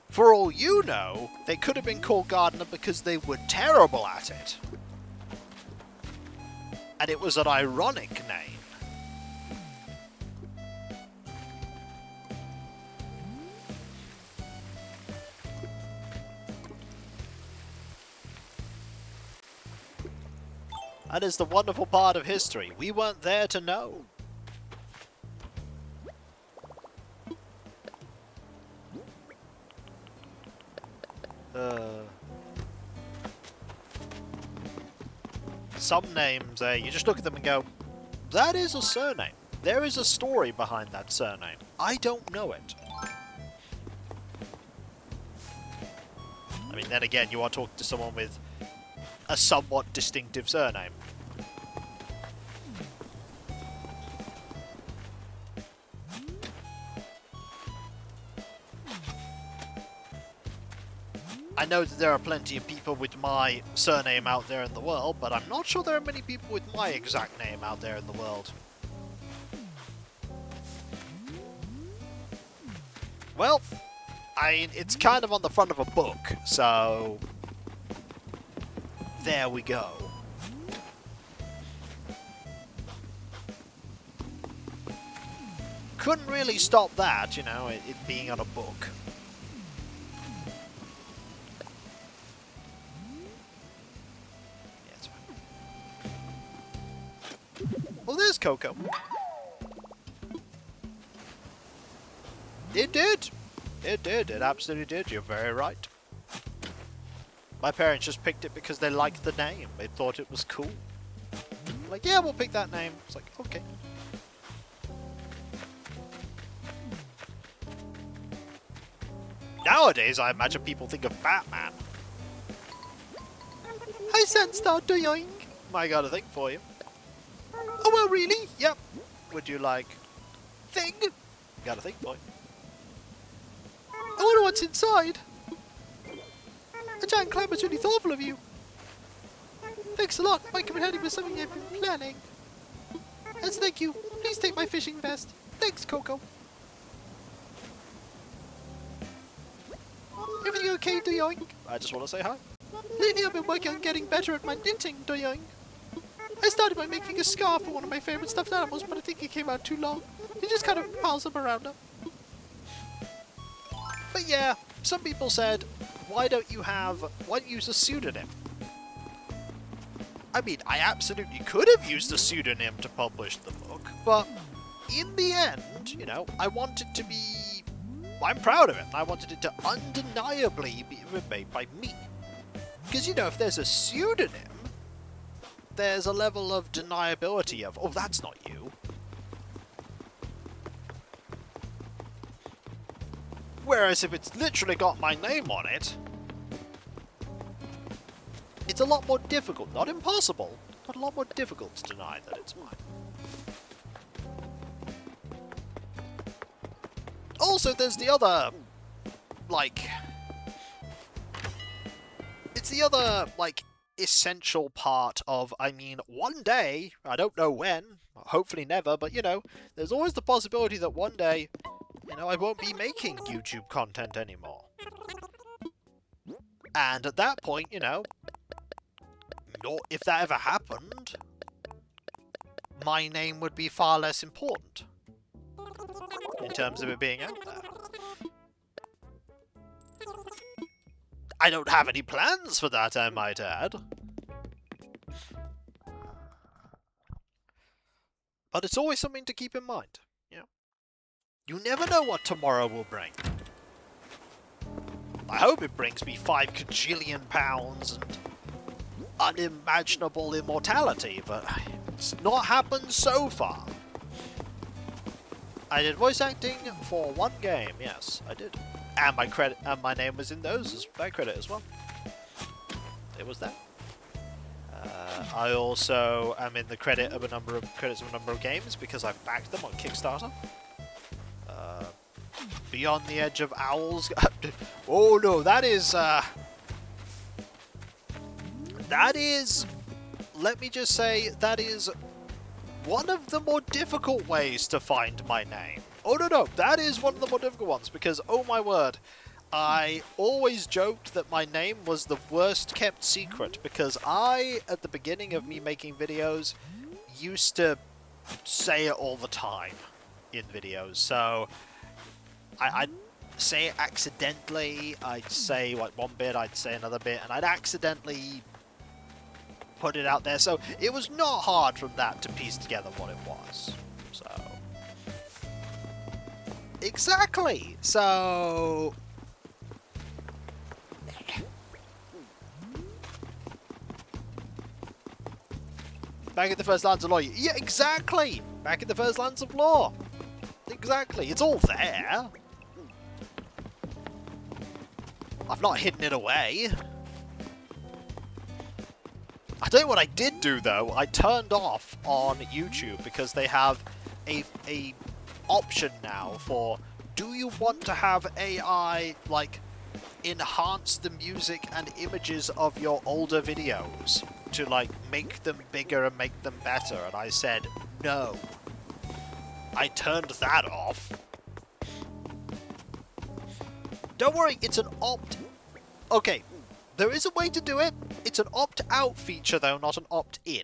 For all you know, they could have been called Gardener because they were terrible at it. And it was an ironic name. That is the wonderful part of history. We weren't there to know. Some names, you just look at them and go, that is a surname. There is a story behind that surname. I don't know it. I mean, then again, you are talking to someone with a somewhat distinctive surname. I know that there are plenty of people with my surname out there in the world, but I'm not sure there are many people with my exact name out there in the world. Well, it's kind of on the front of a book, so there we go. Couldn't really stop that, you know, it being on a book. Yeah, it's fine. Well, there's Coco. It did. It did. It absolutely did. You're very right. My parents just picked it because they liked the name. They thought it was cool. Like, yeah, we'll pick that name. It's like, okay. Nowadays, I imagine people think of Batman. Hi, Sandstar, doyoink. I got a thing for you. Oh, well, really? Yep. Would you like... thing? Got a thing for you. I wonder what's inside. A giant clam is really thoughtful of you. Thanks a lot. Might come in handy with something I've been planning. As thank you, please take my fishing vest. Thanks, Coco. Everything okay, Doyoink? I just want to say hi. Lately I've been working on getting better at my knitting, Doyoink. I started by making a scarf for one of my favorite stuffed animals, but I think it came out too long. It just kind of piles up around her. But yeah, some people said, why don't you use a pseudonym? I mean, I absolutely could have used a pseudonym to publish the book, but in the end, you know, I want it to be... I'm proud of it. I wanted it to undeniably be made by me. Because, you know, if there's a pseudonym, there's a level of deniability of, oh, that's not you. Whereas if it's literally got my name on it, it's a lot more difficult, not impossible, but a lot more difficult to deny that it's mine. Also, there's the other, like... It's the other, like, essential part of, I mean, one day, I don't know when, hopefully never, but, you know, there's always the possibility that one day, you know, I won't be making YouTube content anymore. And at that point, you know, if that ever happened, my name would be far less important in terms of it being out there. I don't have any plans for that, I might add. But it's always something to keep in mind, you know. You never know what tomorrow will bring. I hope it brings me 5 kajillion pounds and unimaginable immortality, but it's not happened so far. I did voice acting for one game, yes, I did. And my name was in those as that credit as well. It was that. I also am in the credits of a number of games because I've backed them on Kickstarter. Beyond the Edge of Owls. Oh no, that is. Let me just say, that is one of the more difficult ways to find my name. Oh no, that is one of the more difficult ones because, oh my word, I always joked that my name was the worst kept secret because I, at the beginning of me making videos, used to say it all the time in videos. So I'd say it accidentally, I'd say like one bit, I'd say another bit, and I'd accidentally put it out there. So it was not hard from that to piece together what it was. So... Exactly! So... Back in the First Lands of Law. Yeah, exactly! Back in the First Lands of Law. Exactly. It's all there. I've not hidden it away. I tell you what I did do, though. I turned off on YouTube because they have a option now for, do you want to have AI, like, enhance the music and images of your older videos to, like, make them bigger and make them better? And I said, no. I turned that off. Don't worry, it's an opt... Okay, there is a way to do it. It's an opt-out feature, though, not an opt-in.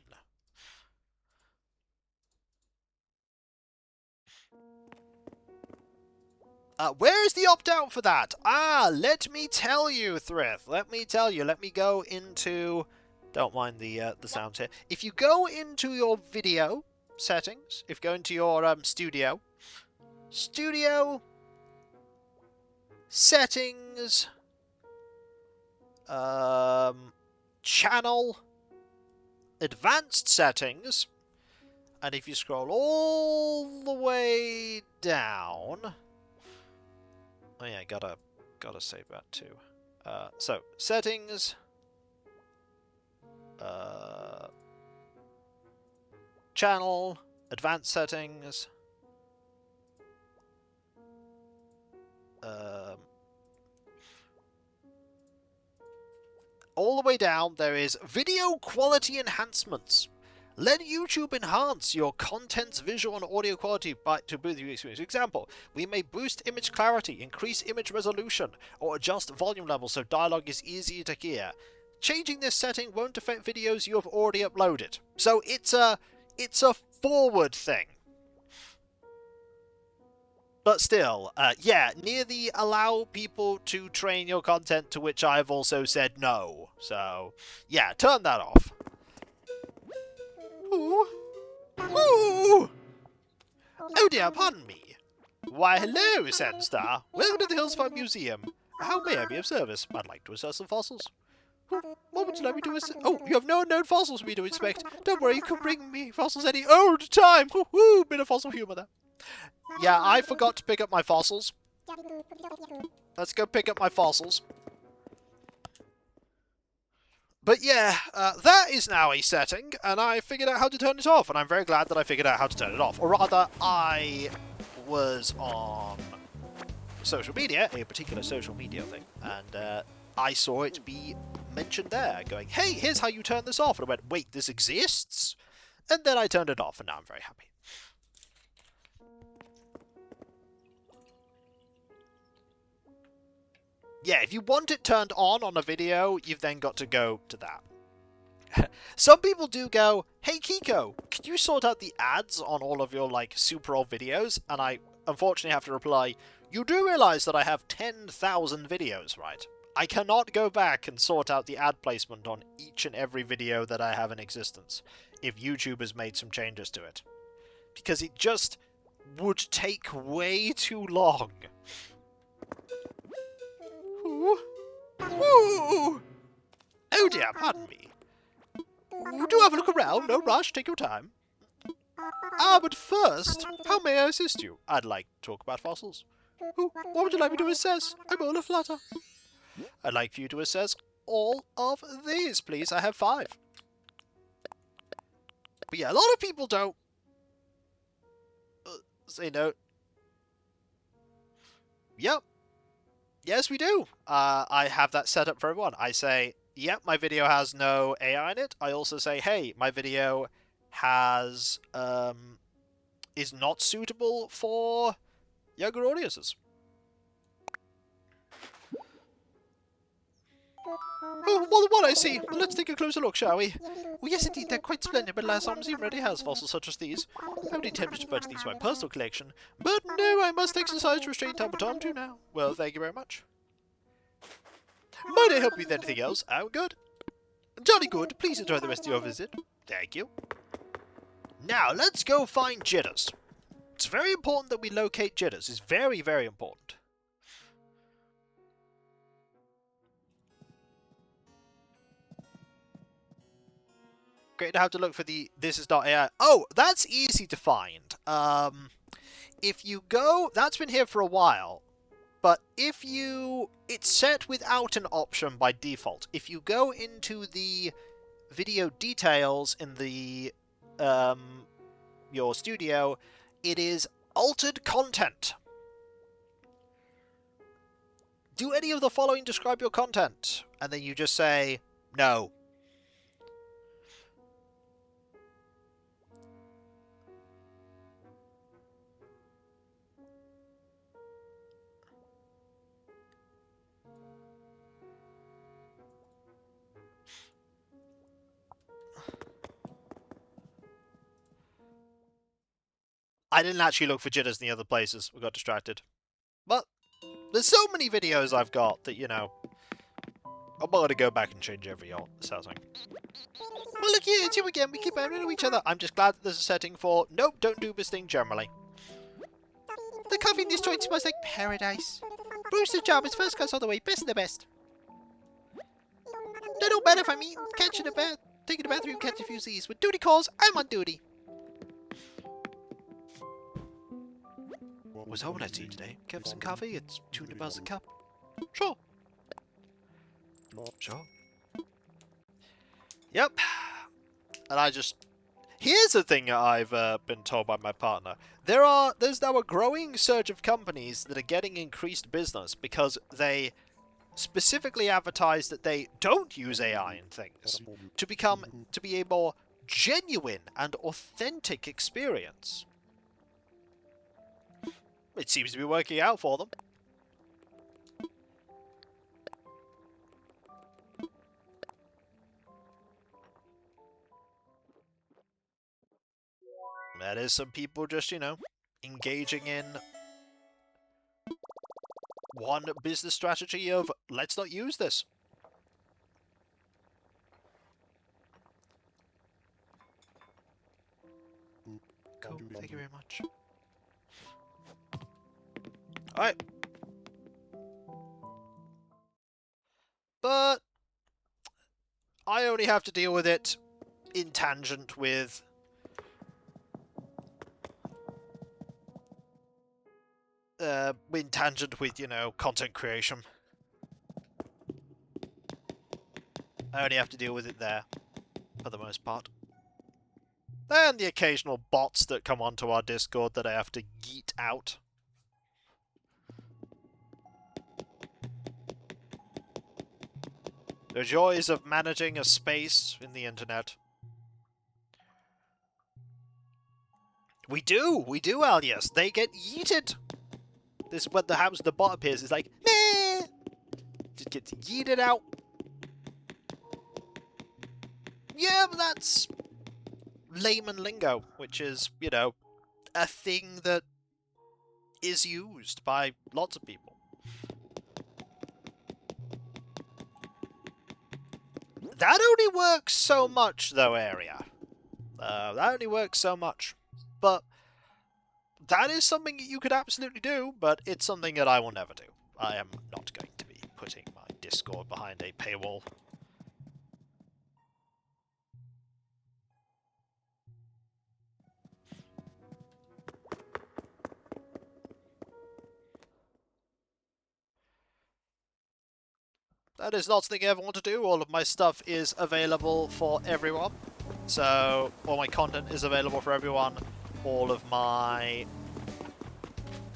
Where is the opt-out for that? Ah, let me tell you, Thrith. Let me tell you. Let me go into... Don't mind the sounds here. If you go into your video settings, if you go into your studio settings, channel, advanced settings, and if you scroll all the way down, oh yeah, gotta save that too. So settings, channel, advanced settings, all the way down there is video quality enhancements. Let YouTube enhance your content's visual and audio quality to boost your experience. For example, we may boost image clarity, increase image resolution, or adjust volume levels so dialogue is easier to hear. Changing this setting won't affect videos you have already uploaded. So it's a forward thing. But still, yeah, near the allow people to train your content, to which I've also said no. So, yeah, turn that off. dear, pardon me. Why, hello, Sandstar. Welcome to the Hillside Museum. How may I be of service? I'd like to assess some fossils. What would you like me to assess? Oh, you have no unknown fossils for me to inspect. Don't worry, you can bring me fossils any old time. Woo-hoo, bit of fossil humor there. Yeah, I forgot to pick up my fossils. Let's go pick up my fossils. But yeah, that is now a setting, and I figured out how to turn it off, and I'm very glad that I figured out how to turn it off. Or rather, I was on social media, a particular social media thing, and I saw it be mentioned there, going, hey, here's how you turn this off. And I went, wait, this exists? And then I turned it off, and now I'm very happy. Yeah, if you want it turned on a video, you've then got to go to that. Some people do go, hey Kiko, could you sort out the ads on all of your, like, super old videos? And I unfortunately have to reply, you do realise that I have 10,000 videos, right? I cannot go back and sort out the ad placement on each and every video that I have in existence if YouTube has made some changes to it. Because it just would take way too long. Ooh. Ooh. Oh dear, pardon me. Do have a look around, no rush, take your time. But first, how may I assist you? I'd like to talk about fossils. What would you like me to assess? I'm all aflutter. I'd like for you to assess all of these, please. I have 5. But yeah, a lot of people don't say no. Yep. Yes, we do. I have that set up for everyone. I say, yep, my video has no AI in it. I also say, hey, my video has is not suitable for younger audiences. Oh, more than one I see. Well, let's take a closer look, shall we? Oh, yes, indeed, they're quite splendid, but alas, our museum already has fossils such as these. I would attempt to purchase these for my personal collection, but no, I must exercise restraint time to time too now. Well, thank you very much. Might I help you with anything else? I'm good. Jolly good. Please enjoy the rest of your visit. Thank you. Now, let's go find Jitters. It's very important that we locate Jitters. It's very, very important. Great to have to look for the this is not AI. Oh, that's easy to find. If you go, that's been here for a while, but if you, it's set without an option by default. If you go into the video details in the your studio, it is altered content. Do any of the following describe your content? And then you just say no. I didn't actually look for jitters in the other places. We got distracted. But there's so many videos I've got that, you know, I'm not going to go back and change every setting. Well, look here, it's you again. We keep bumping into each other. I'm just glad that there's a setting for, nope, don't do this thing generally. The coffee in this joint smells like paradise. Brewster's job is first class all the way, best of the best. They don't matter if I'm eating, catching a bath, taking a bathroom, catching a few Z's. When duty calls, I'm on duty. What was home let's eat today? Give some coffee, it's £200 a cup. Sure. Sure. Yep. And I just... Here's the thing I've been told by my partner. There's now a growing surge of companies that are getting increased business because they specifically advertise that they don't use AI in things to be a more genuine and authentic experience. It seems to be working out for them. That is some people just, you know, engaging in one business strategy of, let's not use this. Cool, thank you very much. Alright. But I only have to deal with it in tangent with you know, content creation. I only have to deal with it there, for the most part. And the occasional bots that come onto our Discord that I have to yeet out. The joys of managing a space in the internet. We do, Alias. They get yeeted. This is what the happens. The bot appears. It's like, meh. Just gets yeeted out. Yeah, but that's layman lingo, which is, you know, a thing that is used by lots of people. That only works so much, though, Area. That only works so much. But that is something that you could absolutely do, but it's something that I will never do. I am not going to be putting my Discord behind a paywall. That is not something I ever want to do. All of my stuff is available for everyone. So, all my content is available for everyone. All of my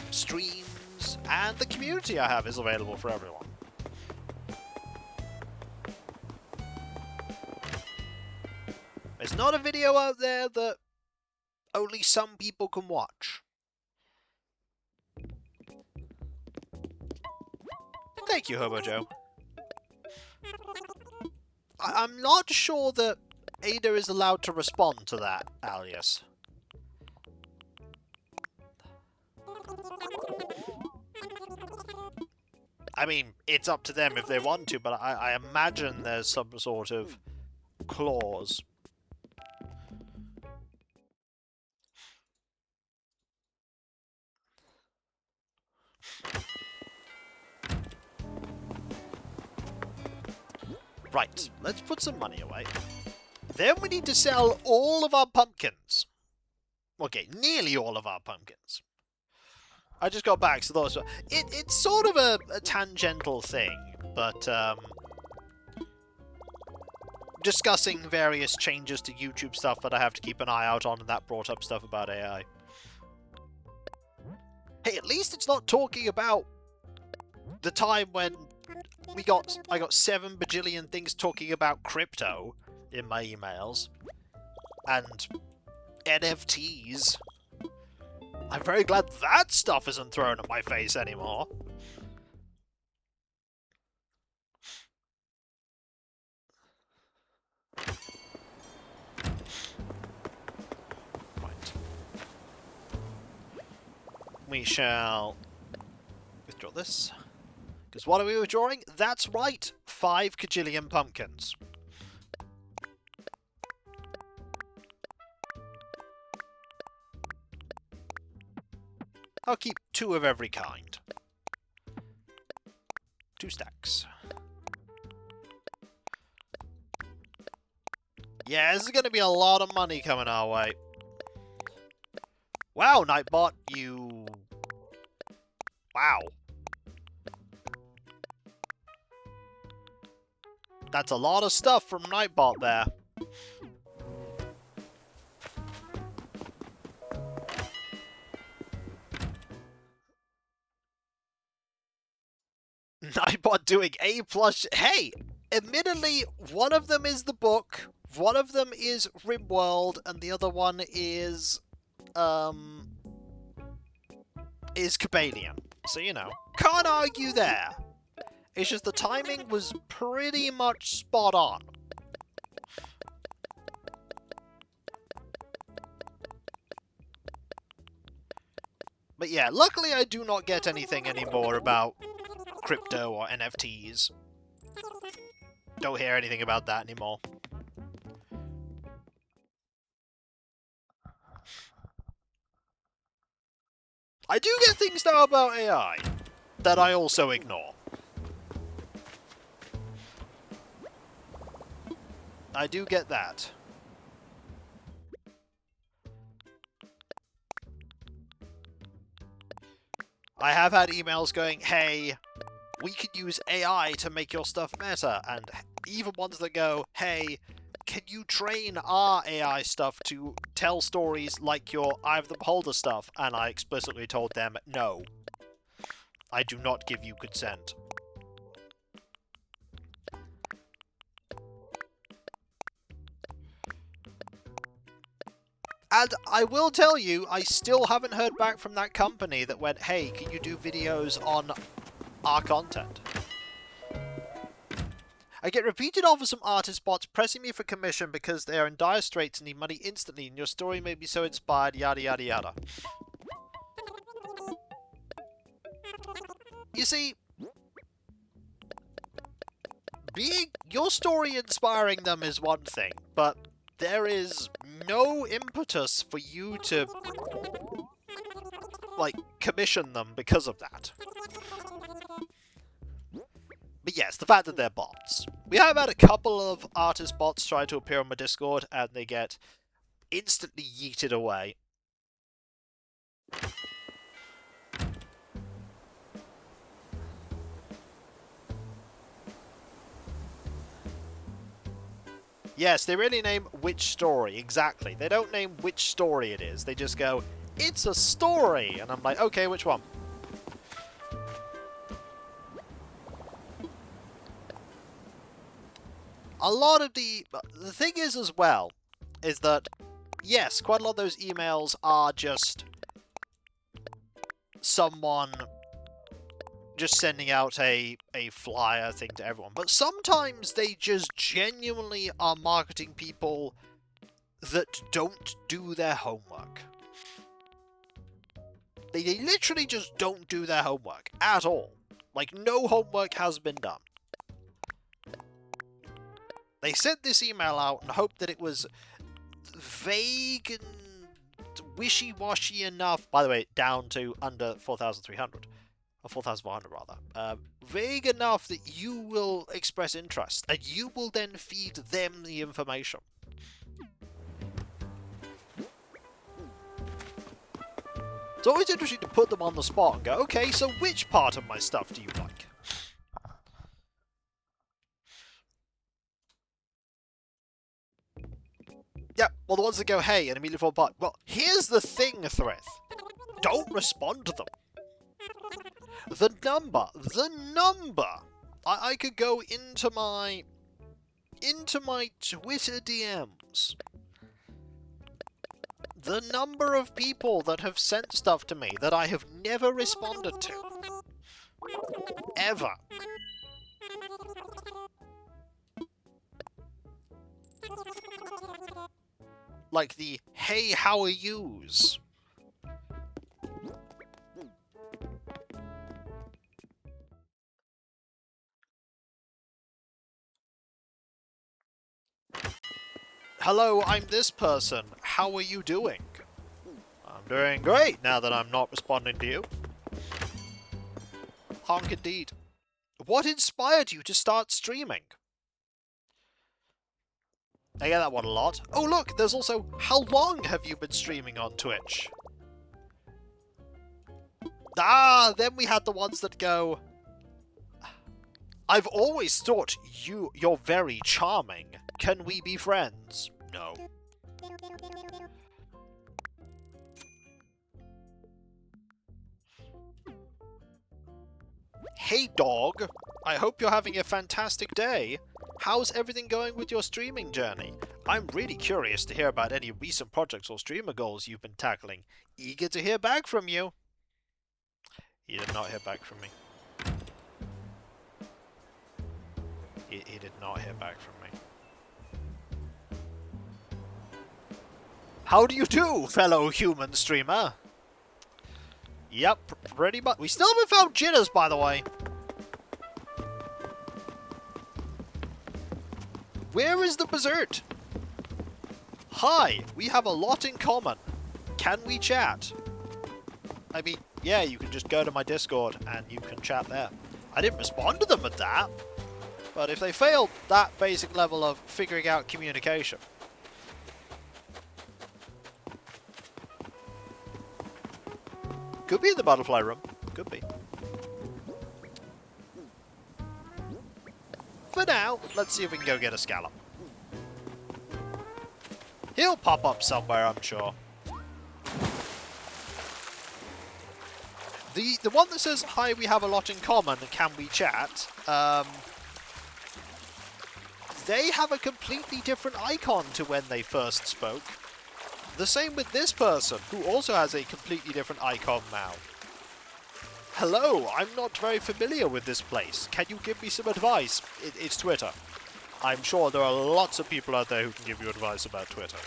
streams and the community I have is available for everyone. There's not a video out there that only some people can watch. Thank you, Hobo Joe. I'm not sure that Ada is allowed to respond to that, Alias. I mean, it's up to them if they want to, but I imagine there's some sort of clause. Right, let's put some money away. Then we need to sell all of our pumpkins. Okay, nearly all of our pumpkins. I just got back, so those. It's sort of a tangential thing, but discussing various changes to YouTube stuff that I have to keep an eye out on, and that brought up stuff about AI. Hey, at least it's not talking about the time when I got 7 bajillion things talking about crypto in my emails and NFTs. I'm very glad that stuff isn't thrown at my face anymore. Right. We shall withdraw this. Because what are we withdrawing? That's right, 5 kajillion pumpkins. I'll keep 2 of every kind. 2 stacks. Yeah, this is going to be a lot of money coming our way. Wow, Nightbot, you... Wow. That's a lot of stuff from Nightbot there. Nightbot doing A+. Hey! Admittedly, one of them is the book, one of them is RimWorld, and the other one is Cabalion. So, you know, can't argue there. It's just the timing was pretty much spot on. But yeah, luckily I do not get anything anymore about crypto or NFTs. Don't hear anything about that anymore. I do get things now about AI. that I also ignore. I do get that. I have had emails going, hey, we could use AI to make your stuff better, and even ones that go, hey, can you train our AI stuff to tell stories like your Eye of the Beholder stuff? And I explicitly told them, no. I do not give you consent. And I will tell you, I still haven't heard back from that company that went, hey, can you do videos on our content? I get repeated offers from artist bots pressing me for commission because they are in dire straits and need money instantly, and your story made me so inspired, yada yada yada. You see, being your story inspiring them is one thing, but there is no impetus for you to, like, commission them because of that. But yes, the fact that they're bots. We have had a couple of artist bots try to appear on my Discord, and they get instantly yeeted away. Yes, they really name which story, exactly. They don't name which story it is. They just go, it's a story! And I'm like, okay, which one? A lot of the thing is as well, is that, yes, quite a lot of those emails are just someone just sending out a flyer thing to everyone. But sometimes they just genuinely are marketing people that don't do their homework. They literally just don't do their homework at all. Like, no homework has been done. They sent this email out and hoped that it was vague and wishy-washy enough. By the way, down to under 4,300. Or 4,400 rather. Vague enough that you will express interest, and you will then feed them the information. It's always interesting to put them on the spot and go, okay, so which part of my stuff do you like? Yeah, well, the ones that go, hey, and immediately fall apart. Well, here's the thing, Thrith. Don't respond to them. The number! I could go into my Twitter DMs. The number of people that have sent stuff to me that I have never responded to. Ever. Like the, hey, how are yous? Hello, I'm this person. How are you doing? I'm doing great now that I'm not responding to you. Honk indeed. What inspired you to start streaming? I get that one a lot. Oh look, there's also, how long have you been streaming on Twitch? Ah, then we had the ones that go, I've always thought you're very charming. Can we be friends? No. Hey dog, I hope you're having a fantastic day. How's everything going with your streaming journey? I'm really curious to hear about any recent projects or streamer goals you've been tackling. Eager to hear back from you. He did not hear back from me. He did not hear back from me. How do you do, fellow human streamer? Yep, pretty much. We still haven't found Jitters, by the way. Where is the Berserk? Hi, we have a lot in common. Can we chat? I mean, yeah, you can just go to my Discord and you can chat there. I didn't respond to them with that, but if they failed that basic level of figuring out communication... Could be in the butterfly room. Could be. For now, let's see if we can go get a scallop. He'll pop up somewhere, I'm sure. The one that says, hi, we have a lot in common, can we chat? They have a completely different icon to when they first spoke. The same with this person, who also has a completely different icon now. Hello, I'm not very familiar with this place. Can you give me some advice? It's Twitter. I'm sure there are lots of people out there who can give you advice about Twitter.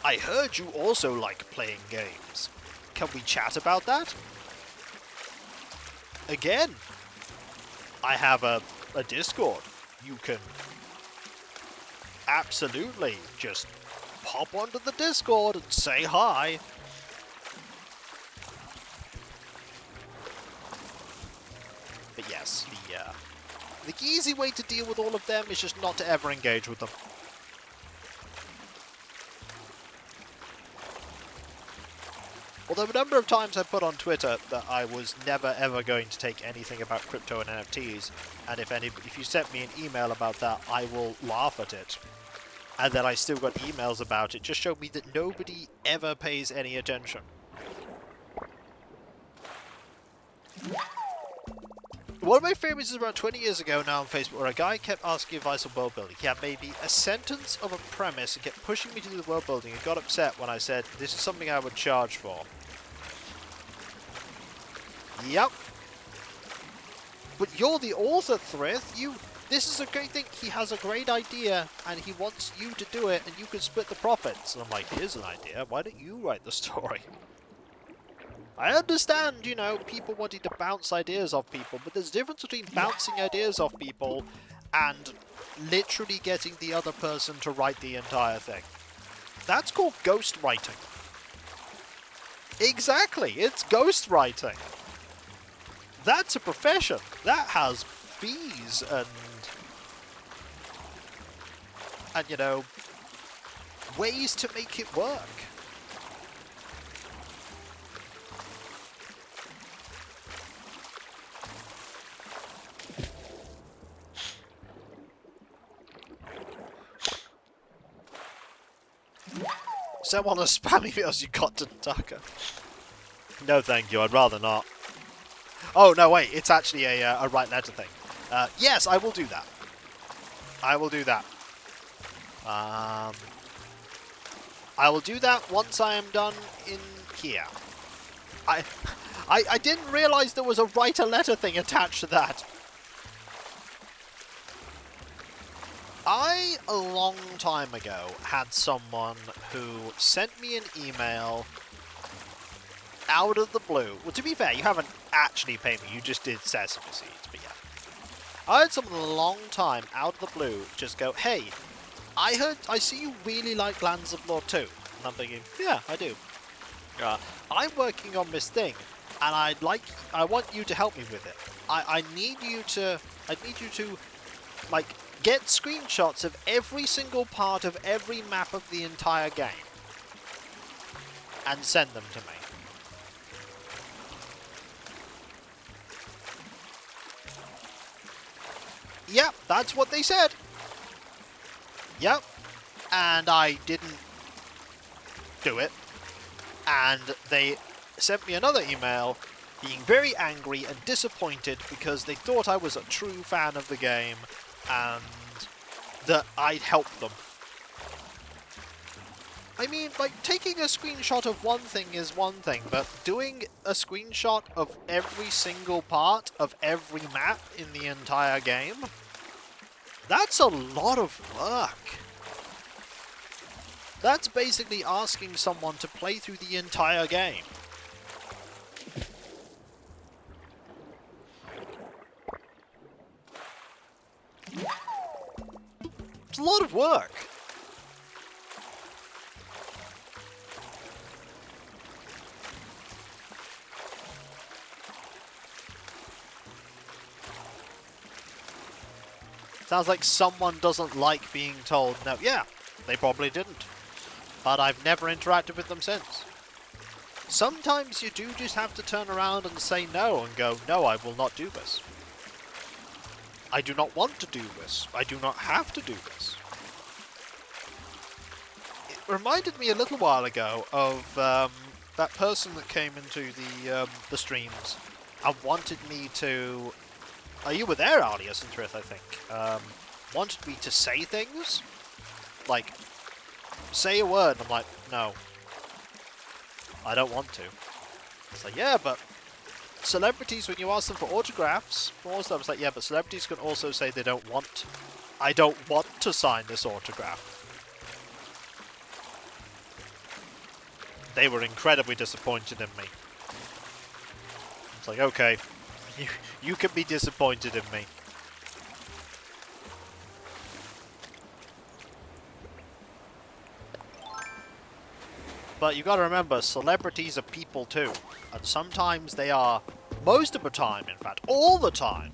I heard you also like playing games. Can we chat about that? Again, I have a Discord. You can absolutely just pop onto the Discord and say hi. But yes, the easy way to deal with all of them is just not to ever engage with them. Although a number of times I put on Twitter that I was never ever going to take anything about crypto and NFTs, and if you sent me an email about that, I will laugh at it. And then I still got emails about it, just showed me that nobody ever pays any attention. One of my favorites is around 20 years ago now on Facebook, where a guy kept asking advice on world building. He had maybe a sentence of a premise and kept pushing me to do the world building and got upset when I said, this is something I would charge for. Yep. But you're the author, Thrith. This is a great thing. He has a great idea and he wants you to do it and you can split the profits. And I'm like, here's an idea. Why don't you write the story? I understand, you know, people wanting to bounce ideas off people, but there's a difference between bouncing ideas off people and literally getting the other person to write the entire thing. That's called ghostwriting. Exactly, it's ghostwriting. That's a profession. That has fees and you know, ways to make it work. Someone has spammy emails you got to Tucker. No thank you, I'd rather not. Oh no wait, it's actually a write letter thing. Yes, I will do that. I will do that. I will do that once I am done in here. I didn't realise there was a write a letter thing attached to that. I, a long time ago, had someone who sent me an email out of the blue. Well, to be fair, you haven't actually paid me, you just did sesame seeds, but yeah. I had someone a long time, out of the blue, just go, hey, I see you really like Lands of Lore 2. And I'm thinking, yeah, I do. I'm working on this thing, and I want you to help me with it. I need you to, like, get screenshots of every single part of every map of the entire game and send them to me. Yep, that's what they said. Yep. And I didn't do it. And they sent me another email being very angry and disappointed because they thought I was a true fan of the game and that I'd help them. I mean, like, taking a screenshot of one thing is one thing, but doing a screenshot of every single part of every map in the entire game, that's a lot of work. That's basically asking someone to play through the entire game. It's a lot of work. Sounds like someone doesn't like being told no. Yeah, they probably didn't. But I've never interacted with them since. Sometimes you do just have to turn around and say no and go, no, I will not do this. I do not want to do this. I do not have to do this. It reminded me a little while ago of that person that came into the streams and wanted me to... you were there, Alias and Trith, I think. Wanted me to say things. Like, say a word. And I'm like, no. I don't want to. It's like, yeah, but celebrities, when you ask them for autographs, more stuff, it's like, yeah, but celebrities can also say they don't want... I don't want to sign this autograph. They were incredibly disappointed in me. It's like, okay, you can be disappointed in me. But you gotta remember, celebrities are people too. And sometimes they are, most of the time, in fact, all the time,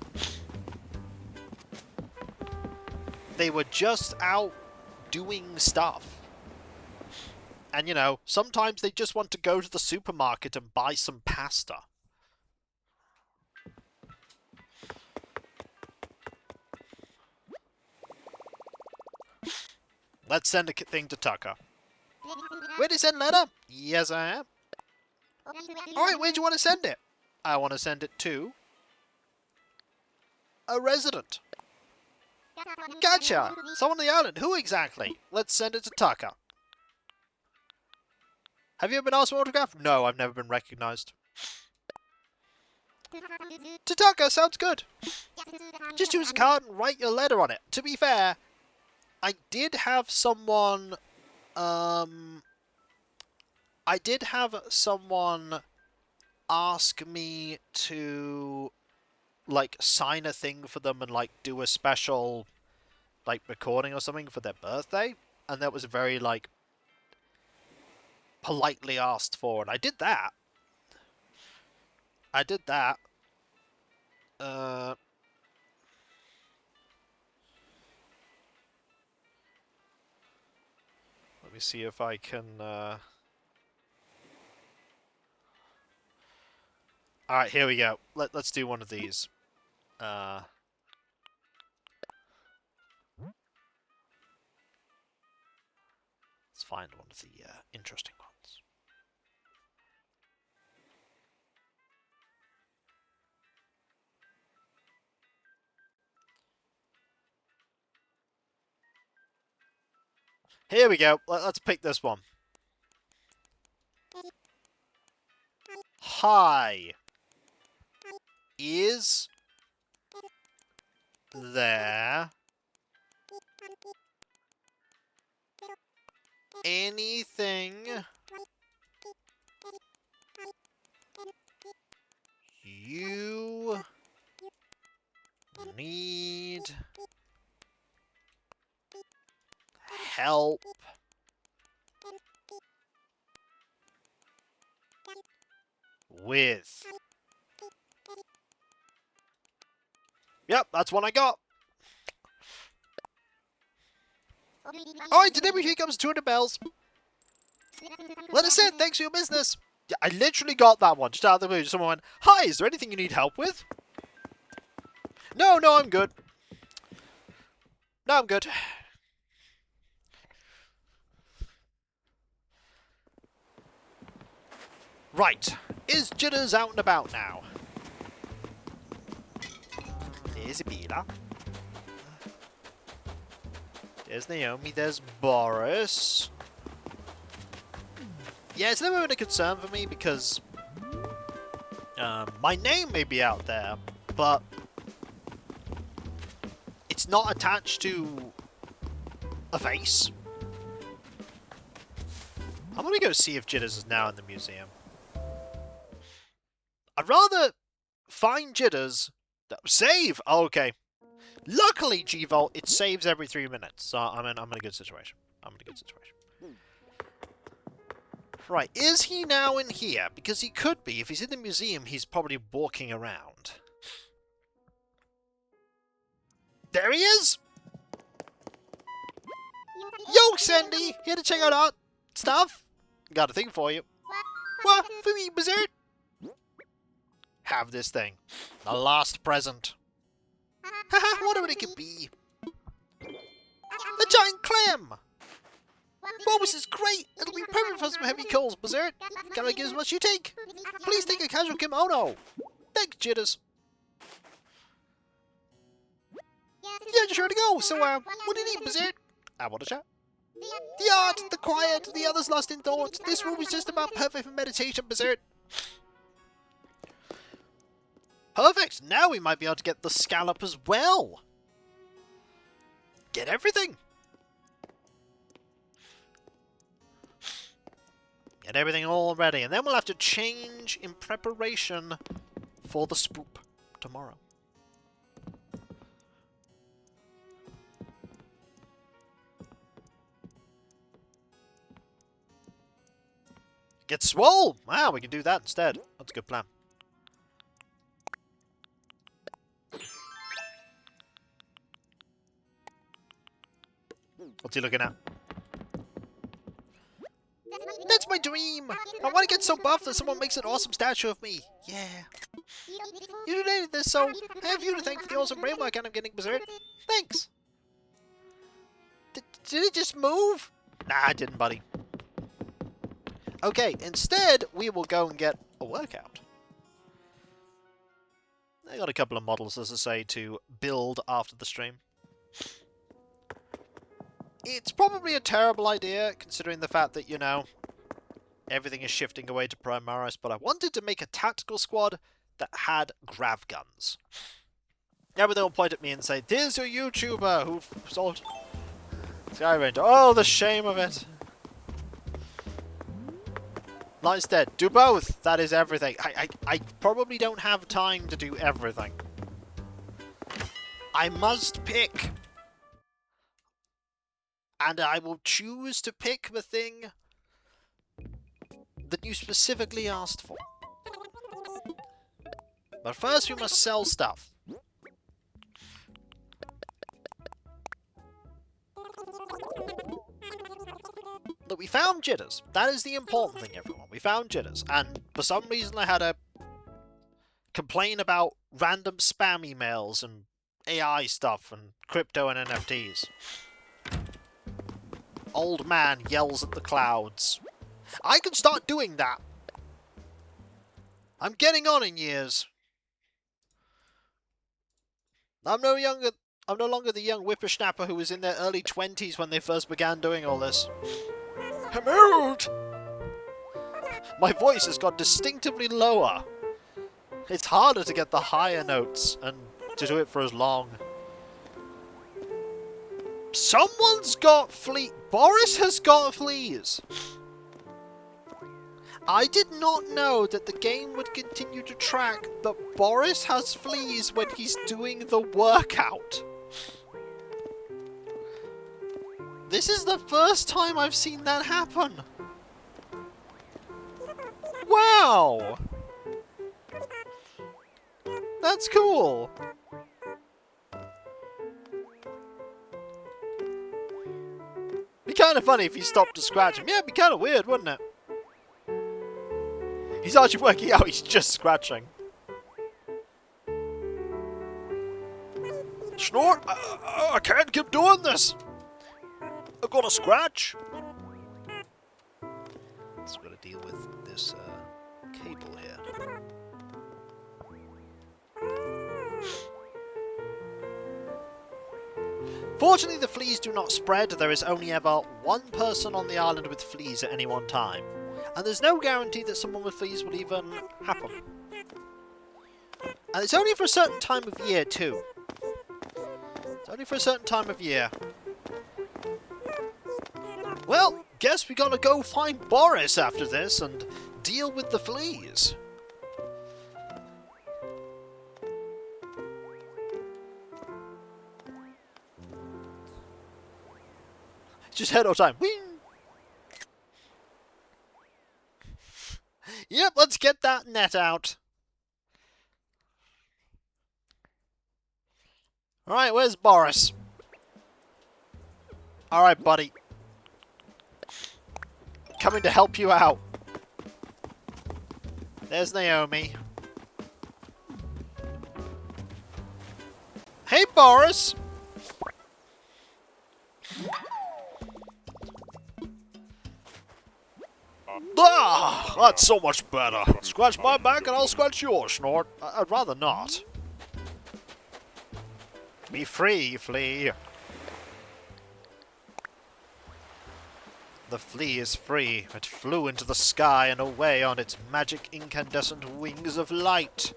they were just out doing stuff. And, you know, sometimes they just want to go to the supermarket and buy some pasta. Let's send a thing to Tucker. Ready to send a letter? Yes, I am. Alright, where do you want to send it? I want to send it to... a resident. Gotcha! Someone on the island. Who exactly? Let's send it to Tucker. Have you ever been asked for an autograph? No, I've never been recognized. To Tucker, sounds good. Just use a card and write your letter on it. To be fair, I did have someone... I did have someone ask me to, like, sign a thing for them and, like, do a special, like, recording or something for their birthday. And that was very, like, politely asked for. And I did that. I did that. Let me see if I can, Alright, here we go. Let's do one of these. Let's find one of the interesting ones. Here we go. Let's pick this one. Hi. Is there anything you need help with? Yep, that's one I got. Alright, delivery fee comes 200 bells. Let us in, thanks for your business. Yeah, I literally got that one, just out of the blue. Someone went, hi, is there anything you need help with? No, I'm good. No, I'm good. Right, is Jitters out and about now? There's Abila. There's Naomi, there's Boris. Yeah, it's never been a concern for me because my name may be out there, but it's not attached to a face. I'm gonna go see if Jitters is now in the museum. I'd rather find Jitters... Save! Oh, okay. Luckily, G-Vault, it saves every 3 minutes, so I'm in a good situation. Right, is he now in here? Because he could be. If he's in the museum, he's probably walking around. There he is! Sandy! Here to check out our stuff? Got a thing for you. What? For me, Berserk? Have this thing. The last present. Haha, whatever it could be. A giant clam! Wow, this is great! It'll be perfect for some heavy coals, Berserk. Gotta give as much you take. Please take a casual kimono. Thanks, Jitters. Yeah, just ready to go. So, what do you need, Berserk? I want to chat. The art, the quiet, the others lost in thought. This room is just about perfect for meditation, Berserk. Perfect! Now we might be able to get the scallop as well. Get everything. Get everything all ready, and then we'll have to change in preparation for the spoop tomorrow. Get swole! Wow, we can do that instead. That's a good plan. What's he looking at? That's my dream! I want to get so buff that someone makes an awesome statue of me. Yeah. You donated this, so I have you to thank for the awesome brain workout I'm getting, Berserk. Thanks. Did it just move? Nah, it didn't, buddy. Okay, instead, we will go and get a workout. I got a couple of models, as I say, to build after the stream. It's probably a terrible idea, considering the fact that, you know, everything is shifting away to Primaris, but I wanted to make a tactical squad that had grav guns. Everyone will point at me and say, "There's your YouTuber who sold Skyranger." Oh, the shame of it. Not instead. Do both. That is everything. I probably don't have time to do everything. I must pick. And I will choose to pick the thing that you specifically asked for. But first we must sell stuff. Look, we found Jitters. That is the important thing, everyone. We found Jitters. And for some reason I had to complain about random spam emails and AI stuff and crypto and NFTs. Old man yells at the clouds. I can start doing that. I'm getting on in years. I'm no longer the young whippersnapper who was in their early 20s when they first began doing all this. Hamoud! My voice has got distinctively lower. It's harder to get the higher notes and to do it for as long. Someone's got fleas. Boris has got fleas. I did not know that the game would continue to track that Boris has fleas when he's doing the workout. This is the first time I've seen that happen. Wow! That's cool. Be kind of funny if he stopped to scratch him. Yeah, it'd be kind of weird, wouldn't it? He's actually working out, he's just scratching. Snort! I can't keep doing this! I've got a scratch! So we've got to deal with this cable here. Fortunately, the fleas do not spread. There is only ever one person on the island with fleas at any one time. And there's no guarantee that someone with fleas will even happen. And it's only for a certain time of year, too. It's only for a certain time of year. Well, guess we gotta go find Boris after this and deal with the fleas. Just head all time. Whee! Yep, let's get that net out. Alright, where's Boris? Alright, buddy. coming to help you out. There's Naomi. Hey, Boris! Ah, that's so much better. Scratch my back and I'll scratch yours, Snort. I'd rather not. Be free, Flea. The flea is free. It flew into the sky and away on its magic incandescent wings of light.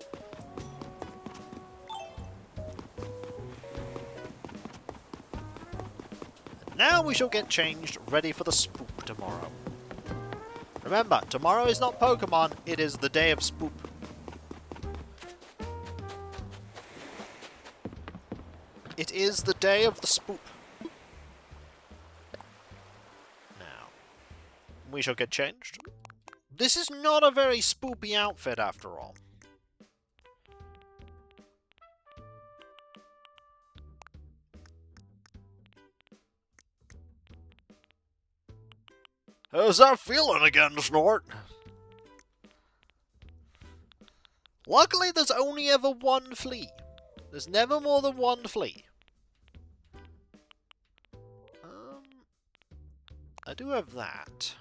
And now we shall get changed, ready for the spook tomorrow. Remember, tomorrow is not Pokemon, it is the day of Spoop. It is the day of the Spoop. Now, we shall get changed. This is not a very spoopy outfit after all. How's that feeling again, Snort? Luckily, there's only ever one flea. There's never more than one flea. I do have that.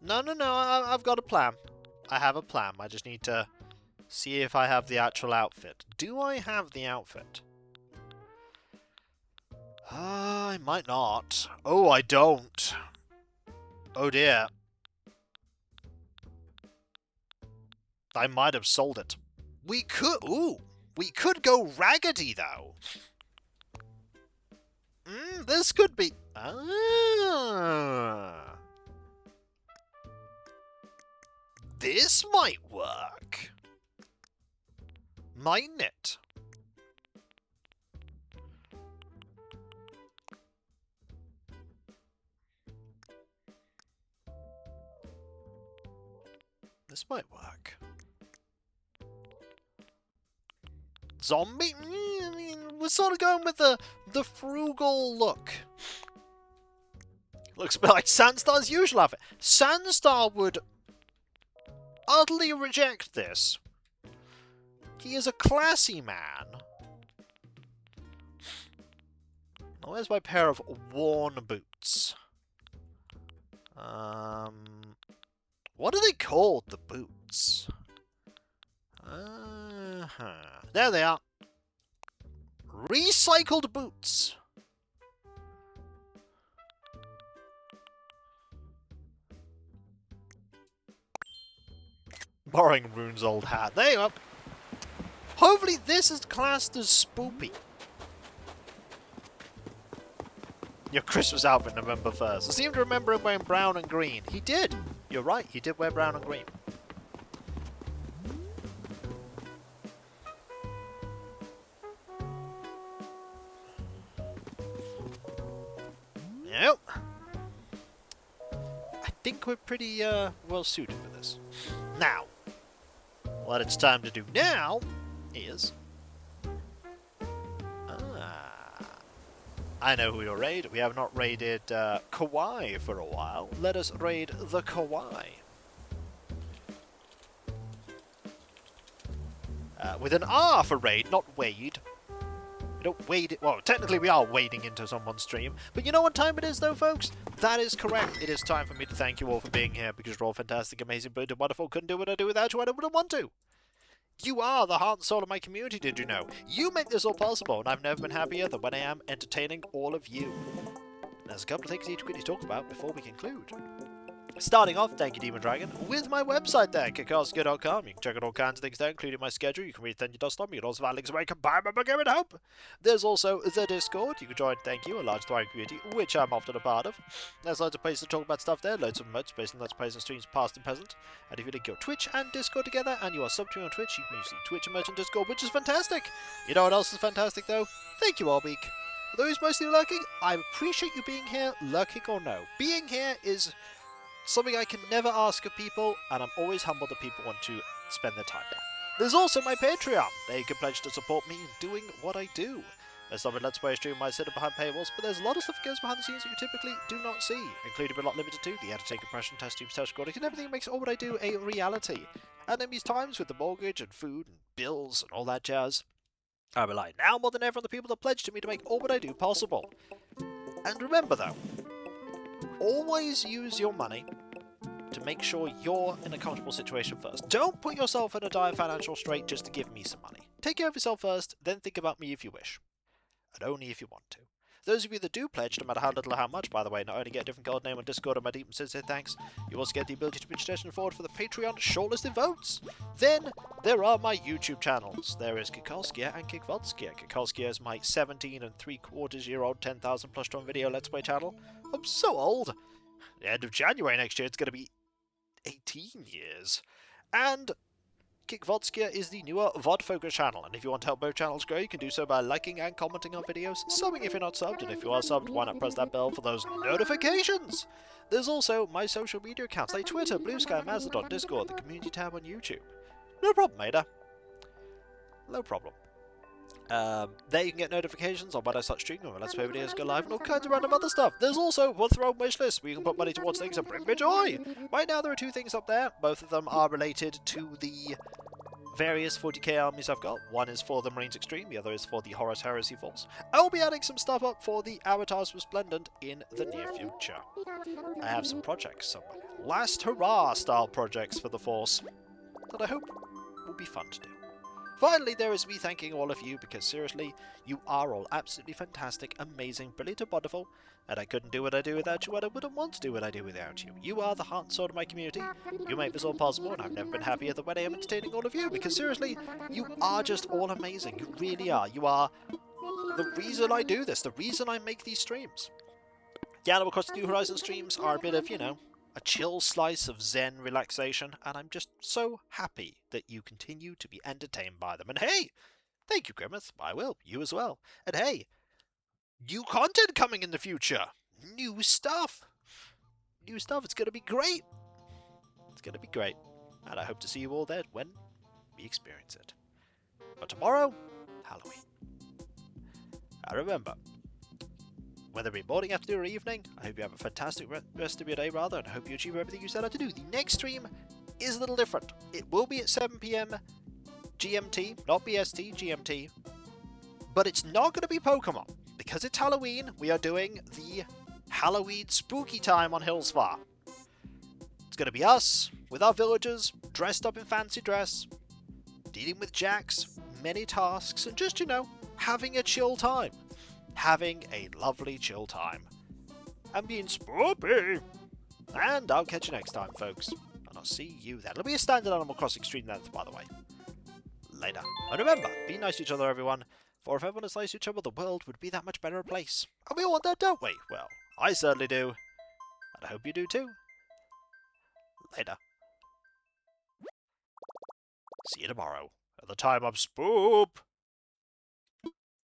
No, I've got a plan. I have a plan. I just need to see if I have the actual outfit. Do I have the outfit? I might not. Oh, I don't. Oh dear. I might have sold it. We could go raggedy though. This could be... This might work. Mightn't it? This might work. Zombie? I mean, we're sort of going with the frugal look. Looks a bit like Sandstar's usual outfit. Sandstar would utterly reject this. He is a classy man. Now, where's my pair of worn boots? What are they called, the boots? There they are. Recycled boots. Borrowing Rune's old hat. There you are. Hopefully this is classed as spoopy. Your Christmas outfit, November 1st. I seem to remember him wearing brown and green. He did. You're right, he did wear brown and green. Yep. I think we're pretty well suited for this. Now, what it's time to do now is... I know who we'll raid. We have not raided Kawaii for a while. Let us raid the Kawaii. With an R for raid, not wade. We don't wade it. Well, technically we are wading into someone's stream. But you know what time it is though, folks? That is correct. It is time for me to thank you all for being here because you're all fantastic, amazing, brilliant, wonderful. Couldn't do what I do without you. I wouldn't want to. You are the heart and soul of my community, did you know? You make this all possible, and I've never been happier than when I am entertaining all of you. There's a couple of things I need to quickly talk about before we conclude. Starting off, thank you Demon Dragon, with my website there, kickassgood.com. You can check out all kinds of things there, including my schedule. You can read Thank.com. You can also find links where you can buy my book and help. There's also the Discord. You can join, thank you, a large thriving community, which I'm often a part of. There's loads of places to talk about stuff there, loads of modes based on Let's Plays and streams past and present. And if you link your Twitch and Discord together, and you are subbed to me on Twitch, you can use the Twitch emoji and Discord, which is fantastic. You know what else is fantastic, though? Thank you, Allbeak. For those mostly lurking, I appreciate you being here, lurking or no. Being here is something I can never ask of people, and I'm always humbled that people want to spend their time there. There's also my Patreon. There you can pledge to support me in doing what I do. There's some Let's Play stream might sit behind paywalls, but there's a lot of stuff that goes behind the scenes that you typically do not see, including but not limited to the editing, compression, test tubes, test recording, and everything that makes all what I do a reality. And in these times with the mortgage and food and bills and all that jazz, I rely now more than ever on the people that pledge to me to make all what I do possible. And remember though, always use your money to make sure you're in a comfortable situation first. Don't put yourself in a dire financial strait just to give me some money. Take care of yourself first, then think about me if you wish. And only if you want to. Those of you that do pledge, no matter how little or how much, by the way, not only get a different code name on Discord and my deep and sincere thanks, you also get the ability to pitch suggestions forward for the Patreon shortlisted votes. Then, there are my YouTube channels. There is Kikolskia and Kickvodskia. Kikolskia is my 17 and 3/4-year-old 10,000 plus strong video Let's Play channel. I'm so old. The end of January next year, it's going to be 18 years. And Kickvodskia is the newer VOD focus channel, and if you want to help both channels grow, you can do so by liking and commenting on videos, subbing if you're not subbed, and if you are subbed, why not press that bell for those notifications? There's also my social media accounts like Twitter, Blue Sky, Mastodon, Discord, the community tab on YouTube. No problem, Ada. No problem. There you can get notifications on when I start streaming, when Let's Play videos go live, and all kinds of random other stuff. There's also one Throne wishlist where you can put money towards things and bring me joy. Right now there are 2 things up there. Both of them are related to the various 40k armies I've got. One is for the Marines Extreme, the other is for the Horus Heresy Force. I will be adding some stuff up for the Avatars Resplendent in the near future. I have some projects, some last hurrah style projects for the Force that I hope will be fun to do. Finally, there is me thanking all of you, because seriously, you are all absolutely fantastic, amazing, brilliant and wonderful, and I couldn't do what I do without you, and I wouldn't want to do what I do without you. You are the heart and soul of my community, you make this all possible, and I've never been happier than when I am entertaining all of you, because seriously, you are just all amazing, you really are. You are the reason I do this, the reason I make these streams. The Animal Crossing New Horizons streams are a bit of, you know, a chill slice of zen relaxation, and I'm just so happy that you continue to be entertained by them. And hey, thank you, Grimmeth. I will. You as well. And hey, new content coming in the future. New stuff. New stuff. It's going to be great. It's going to be great. And I hope to see you all there when we experience it. But tomorrow, Halloween. And remember, whether it be morning, afternoon, or evening, I hope you have a fantastic rest of your day, rather, and I hope you achieve everything you set out to do. The next stream is a little different. It will be at 7 PM GMT, not BST, GMT, but it's not going to be Pokemon. Because it's Halloween, we are doing the Halloween spooky time on Hillsfar. It's going to be us, with our villagers, dressed up in fancy dress, dealing with Jax, many tasks, and just, you know, having a chill time. Having a lovely chill time. And being spoopy. And I'll catch you next time, folks. And I'll see you then. It'll be a standard Animal Crossing stream length, by the way. Later. And remember, be nice to each other, everyone. For if everyone is nice to each other, the world would be that much better a place. And we all want that, don't we? Well, I certainly do. And I hope you do too. Later. See you tomorrow. At the time of Spoop.